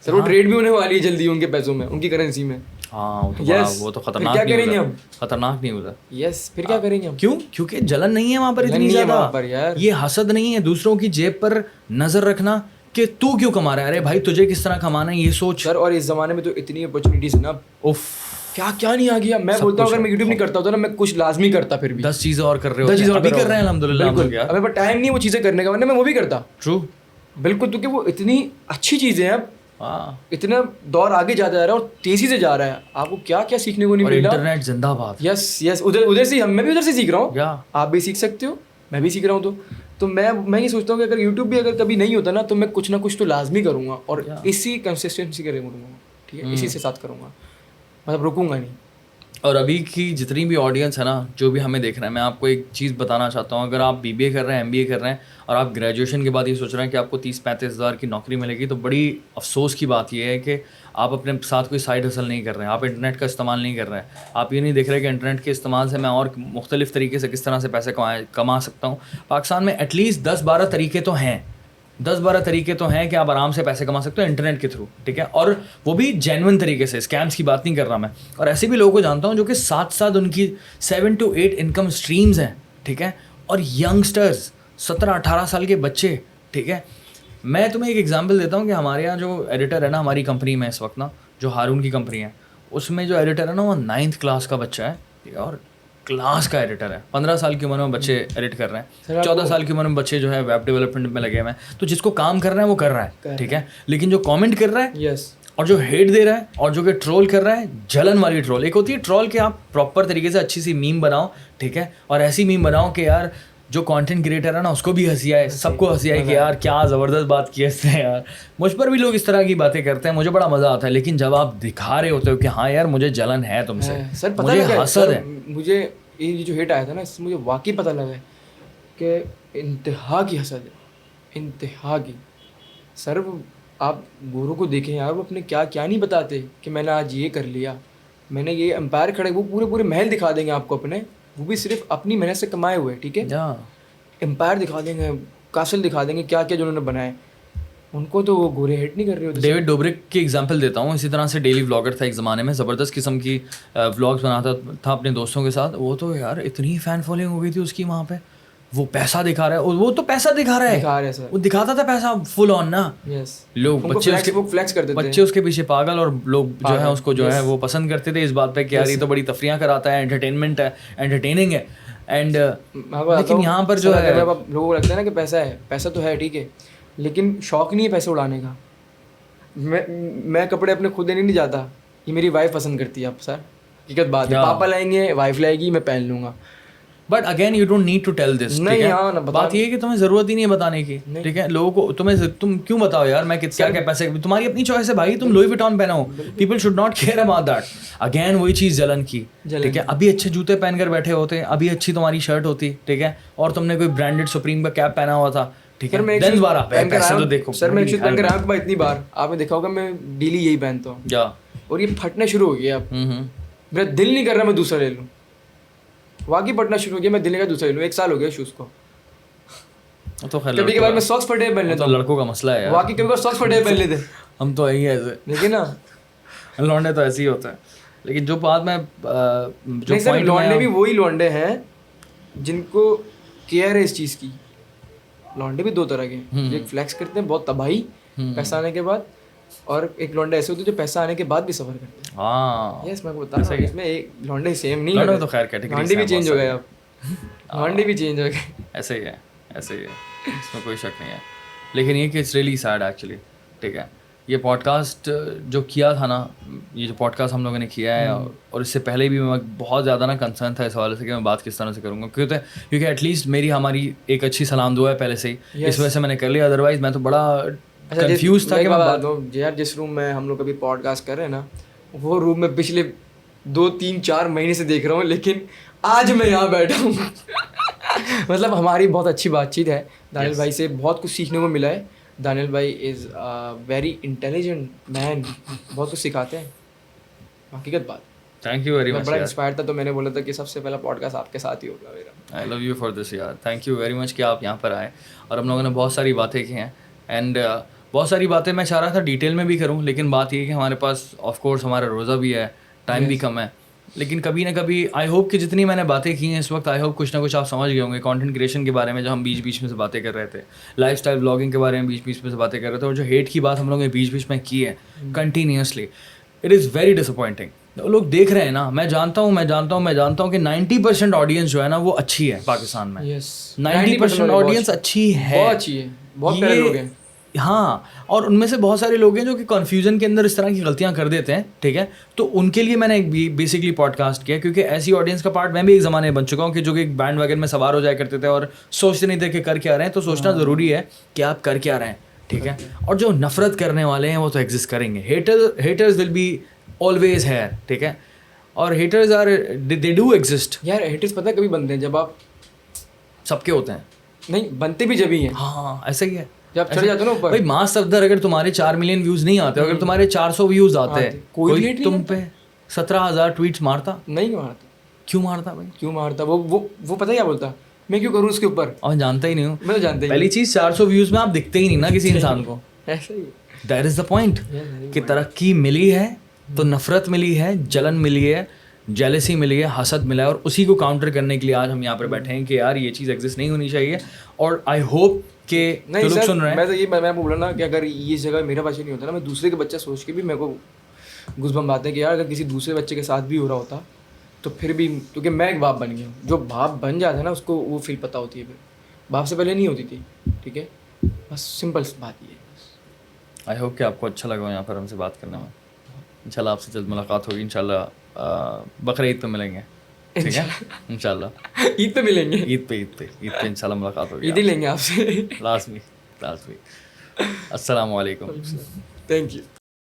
A: सर, वो ट्रेड भी होने वाली है जल्दी उनके पैसों में, उनकी करेंसी में।
B: हाँ, वो तो खतरनाक
A: क्या
B: नहीं
A: करेंगे
B: होता,
A: हम?
B: खतरनाक नहीं होता।
A: यस, फिर क्या करेंगे हम?
B: क्यों? क्योंकि जलन नहीं है वहाँ पर
A: जलन
B: इतनी
A: नहीं है
B: ज़्यादा।
A: वहाँ पर यार।
B: ये हसद नहीं है दूसरों की जेब पर नजर रखना कि तू क्यों कमा रहा है। अरे भाई, तुझे किस तरह कमाना है ये सोच।
A: सर और इस जमाने में तो इतनी अपॉर्चुनिटीज है ना,
B: उफ,
A: क्या क्या नहीं आ गया। मैं बोलता हूँ अगर मैं यूट्यूब नहीं करता होता ना, मैं कुछ लाजमी करता। फिर भी
B: 10 चीज़ें और कर रहे हो,
A: 10 चीज़ें और
B: अभी
A: कर
B: कर
A: रहा
B: रहे हैं
A: हूँ।
B: अल्हम्दुलिल्लाह हम लोग
A: बिल्कुल,
B: यार।
A: अब मेरे पास टाइम नहीं है वो चीज़ें करने का, वरना मैं वो भी करता।
B: ट्रू,
A: बिल्कुल, क्योंकि वो इतनी अच्छी चीज़ें हैं। अब
B: हाँ।
A: इतना दौर आगे जाता जा रहा है और तेजी से जा रहा है, आपको क्या क्या सीखने को नहीं
B: और
A: मिल रहा।
B: इंटरनेट जिंदाबाद।
A: यस यस, उधर उधर से मैं भी उधर से सीख रहा हूँ।
B: या
A: आप भी सीख सकते हो, मैं भी सीख रहा हूँ। तो मैं ये सोचता हूँ कि अगर यूट्यूब भी अगर कभी नहीं होता ना, तो मैं कुछ ना कुछ तो लाजमी करूँगा और इसी कंसिस्टेंसी करूँगा, ठीक है, इसी से साथ करूँगा, मतलब रुकूंगा नहीं।
B: और अभी की जितनी भी ऑडियंस है ना, जो भी हमें देख रहा है, मैं आपको एक चीज़ बताना चाहता हूँ। अगर आप BBA कर रहे हैं, MBA कर रहे हैं और आप ग्रेजुएशन के बाद ये सोच रहे हैं कि आपको 30-35 हज़ार की नौकरी मिलेगी, तो बड़ी अफसोस की बात ये है कि आप अपने साथ कोई साइड हसल नहीं कर रहे हैं, आप इंटरनेट का इस्तेमाल नहीं कर रहे हैं। आप ये नहीं देख रहे कि इंटरनेट के इस्तेमाल से मैं और मुख्तलिफ़ तरीके से किस तरह से पैसे कमा सकता हूँ। पाकिस्तान में एटलीस्ट 10-12 तरीके तो हैं, 10-12 तरीके तो हैं कि आप आराम से पैसे कमा सकते हो इंटरनेट के थ्रू, ठीक है। और वो भी जेन्युइन तरीके से, स्कैम्स की बात नहीं कर रहा मैं। और ऐसे भी लोगों को जानता हूँ जो कि साथ उनकी 7 to 8 इनकम स्ट्रीम्स हैं, ठीक है। और यंगस्टर्स, 17-18 साल के बच्चे, ठीक है। मैं तुम्हें एक एग्जांपल देता हूँ कि हमारे यहाँ जो एडिटर है ना, हमारी कंपनी में इस वक्त ना, जो हारून की कंपनी है, उसमें जो एडिटर है ना, वो 9th क्लास का बच्चा है, ठीक है। और क्लास का एडिटर है। 15 साल की उम्र में बच्चे एडिट कर रहे हैं, 14 साल की उम्र में बच्चे जो है वेब डेवलपमेंट में लगे हुए हैं। तो जिसको काम कर रहा है वो कर रहा है, ठीक है। लेकिन जो कमेंट कर रहा है,
A: यस,
B: और जो हेट दे रहा है, और जो कि ट्रोल कर रहा है, जलन वाली ट्रोल। एक होती है ट्रोल कि आप प्रॉपर तरीके से अच्छी सी मीम बनाओ, ठीक है, और ऐसी मीम बनाओ कि यार जो कंटेंट क्रिएटर है ना उसको भी हंसी आए, सबको हंसी आए कि यार क्या ज़बरदस्त बात की है इसने यार। मुझ पर भी लोग इस तरह की बातें करते हैं, मुझे बड़ा मज़ा आता है। लेकिन जब आप दिखा रहे होते हो कि हाँ यार मुझे जलन है तुमसे,
A: सर पता
B: मुझे
A: लगा
B: हसद है,
A: मुझे ये जो हेट आया था ना, इससे मुझे वाकई पता लगा है कि इंतहा की हसद है, इंतहा की। सर आप गोरों को देखें यार, वो अपने क्या क्या नहीं बताते कि मैंने आज ये कर लिया, मैंने ये एम्पायर खड़े, वो पूरे पूरे महल दिखा देंगे आपको अपने, वो भी सिर्फ अपनी मेहनत से कमाए हुए, ठीक है। एम्पायर दिखा देंगे, कासल दिखा देंगे, क्या क्या जो उन्होंने बनाए, उनको तो वो गोरे हेट नहीं कर रहे होते।
B: डेविड डोब्रिक की एग्जांपल देता हूँ। इसी तरह से डेली व्लॉगर था एक ज़माने में, ज़बरदस्त किस्म की व्लॉग्स बनाता था अपने दोस्तों के साथ। वो तो यार इतनी फ़ैन फॉलोइंग हो गई थी उसकी वहाँ पे, वो पैसा दिखा रहा है, और वो तो पैसा दिखा रहा है
A: सर,
B: वो दिखाता था पैसा फुल ऑन ना।
A: यस,
B: लोग
A: फ्लैक्स करते थे,
B: बच्चे उसके पीछे पागल, और लोग जो है उसको जो है वो पसंद करते थे इस बात पे कि यार ये तो बड़ी तफरियाँ कराता है, एंटरटेनमेंट है, एंटरटेनिंग है। एंड लेकिन यहाँ पर जो है
A: लोगों को लगता है ना कि पैसा है, पैसा तो है, ठीक है, लेकिन शौक नहीं है पैसे उड़ाने का। मैं कपड़े अपने खुद देने नहीं जाता, ये मेरी वाइफ पसंद करती है। अब सर हकीकत बात है, पापा लाएंगे, वाइफ लाएगी, मैं पहन लूँगा।
B: But again you don't need to tell this.
A: नहीं, हाँ ना,
B: बात ये है कि तुम्हें जरूरत ही नहीं है बताने की, ठीक है। लोगों को तुम क्यों बताओ यार, मैं क्या क्या पैसे, तुम्हारी अपनी चॉइस है भाई, तुम लुई विटॉन पहनो, people should not care about that. Again वही चीज जलन की, ठीक है। अभी अच्छे जूते पहनकर बैठे होते, अभी अच्छी तुम्हारी शर्ट होती, ठीक है, और तुमने कोई ब्रांडेड सुप्रीम का कैप पहना हुआ था, ठीक है, देन दोबारा पैसे तो देखो।
A: सर मैं एक शूज पहन कर आया इतनी बार, आपने देखा होगा मैं डेली यही पहनता हूँ, और ये फटना शुरू हो गया। अब मेरा दिल नहीं कर रहा मैं दूसरा ले लूँ, वाकई फटना शुरू हो गया, मैं दिल का दूसरा ले लूँ। 1 साल हो गया शूज को।
B: तो
A: कभी कभार मैं सॉक्स फटे पहन लेता हूँ,
B: लड़कों का मसला है यार,
A: वाकई कभी सॉक्स फटे पहन लेते।
B: हम तो यही ऐसे,
A: देखिए ना,
B: लौंडे तो ऐसे ही होता है। लेकिन जो बात में जो पॉइंट,
A: लौंडे भी वही लौंडे हैं जिनको केयर है इस चीज़ की। लौंडे भी 2 तरह के हैं, एक फ्लैक्स करते हैं बहुत तबाही पैसा आने के बाद, और एक लौंडे ऐसे होते हैं जो पैसा आने के बाद भी सफर करते हैं।
B: हाँ
A: यस, मैं बता रहा हूँ, इसमें एक लौंडे सेम नहीं है।
B: तो खैर कैटेगरी
A: लौंडे भी चेंज हो गए, अब लौंडे भी चेंज हो गए।
B: ऐसे ही है, ऐसे ही है, इसमें कोई शक नहीं है। लेकिन ये कि इट्स रियली सैड एक्चुअली, ठीक है। ये पॉडकास्ट जो किया था ना, ये जो पॉडकास्ट हम लोगों ने किया है, और इससे पहले भी मैं बहुत ज़्यादा ना कंसर्न था इस हवाले से कि मैं बात किस तरह से करूँगा, क्योंकि एटलीस्ट हमारी एक अच्छी सलाम दुआ है पहले से ही, इस वजह से मैंने कर लिया। अदरवाइज मैं तो बड़ा कंफ्यूज था कि मैं बात
A: यार, जिस रूम में हम लोग अभी पॉडकास्ट कर रहे हैं ना, वो रूम में पिछले 2-3-4 महीने से देख रहा हूँ, लेकिन आज मैं यहाँ बैठा हूँ। मतलब हमारी बहुत अच्छी बातचीत है दानियल भाई से, बहुत कुछ सीखने को मिला है। दानियल भाई इज़ वेरी इंटेलिजेंट मैन, बहुत कुछ सिखाते हैं, हकीकत बात।
B: Thank you very much.
A: बड़ा इंस्पायर्ड था, तो मैंने बोला था कि सबसे पहला पॉडकास्ट आपके साथ ही होगा मेरा।
B: I love you for this यार, थैंक यू वेरी मच कि आप यहाँ पर आए, और हम लोगों ने बहुत सारी बातें की हैं। एंड बहुत सारी बातें मैं चाह रहा था डिटेल में भी करूँ, लेकिन बात ये है कि हमारे पास ऑफ कोर्स हमारा रोज़ा भी है, टाइम भी कम है। लेकिन कभी ना कभी आई होप कि जितनी मैंने बातें की हैं इस वक्त, आई होप कुछ ना कुछ आप समझ गए होंगे। कंटेंट क्रिएशन के बारे में जो हम बीच बीच में से बातें कर रहे थे, लाइफस्टाइल ब्लॉगिंग के बारे में बीच बीच में से बातें कर रहे थे, और जो हेट की बात हम लोगों ने बीच बीच में की है continuously, it is very disappointing. लोग देख रहे हैं ना, मैं जानता हूँ कि 90% ऑडियंस जो है ना वो अच्छी है पाकिस्तान में। 90% ऑडियंस अच्छी है,
A: बहुत अच्छी है, बहुत प्यारे लोग हैं।
B: हाँ, और उनमें से बहुत सारे लोग हैं जो कि कन्फ्यूजन के अंदर इस तरह की गलतियां कर देते हैं, ठीक है। तो उनके लिए मैंने एक बेसिकली पॉडकास्ट किया, क्योंकि ऐसी ऑडियंस का पार्ट मैं भी एक ज़माने में बन चुका हूँ कि जो कि एक बैंड वैगन में सवार हो जाया करते थे और सोचते नहीं थे कि कर क्या रहे हैं। तो सोचना ज़रूरी है कि आप कर क्या रहे हैं, ठीक है। और जो नफरत करने वाले हैं वो तो एग्जिस्ट करेंगे, हेटर्स विल बी ऑलवेज है, ठीक है। और haters are they do exist
A: यार। हेटर्स पता है कभी बनते हैं जब आप,
B: सबके होते हैं,
A: नहीं बनते भी जब ही हैं।
B: हाँ ऐसा ही है,
A: जब चढ़ जाते हो ना ऊपर।
B: भाई मास सफदर, अगर तुम्हारे 4 मिलियन व्यूज नहीं आते, अगर तुम्हारे 400 व्यूज आते हैं, कोई तुम पे 17,000 ट्वीट्स मारता
A: नहीं मारता।
B: क्यों मारता भाई,
A: क्यों मारता? वो पता है क्या बोलता, मैं क्यों करूँ उसके ऊपर,
B: और जानता ही नहीं हूँ।
A: मैं तो जानता ही
B: पहली चीज 400 व्यूज में आप दिखते ही नहीं ना किसी इंसान को,
A: ऐसा ही।
B: दैट इज द पॉइंट कि तरक्की मिली है तो नफरत मिली है, जलन मिली है, जेलसी मिली है, हसद मिला है, और उसी को काउंटर करने के लिए आज हम यहाँ पर बैठे हैं कि यार ये चीज़ एग्जिस्ट नहीं होनी चाहिए। और आई होप कि
A: नहीं
B: लोग सुन रहे हैं,
A: मैं तो ये मैं बोल रहा ना कि अगर ये जगह मेरा बच्चा नहीं होता ना, मैं दूसरे के बच्चा सोच के भी मेरे को गुस्बम आते हैं कि यार अगर किसी दूसरे बच्चे के साथ भी हो रहा होता तो फिर भी, क्योंकि मैं एक बाप बन गया हूँ। जो बाप बन जाता है ना उसको वो फील पता होती है, फिर बाप से पहले नहीं होती थी, ठीक है। बस सिंपल बात ये है।
B: आई होप कि आपको अच्छा लगा यहाँ पर हमसे बात करने में। इंशाल्लाह आपसे जल्द मुलाकात होगी, इंशाल्लाह बकरा ईद पे मिलेंगे, ठीक है। इंशाल्लाह
A: ईद पे मिलेंगे,
B: ईद पे इंशाल्लाह मुलाकात होगी,
A: ईद ही लेंगे आपसे।
B: Last week. अस्सलाम वालेकुम,
A: थैंक यू।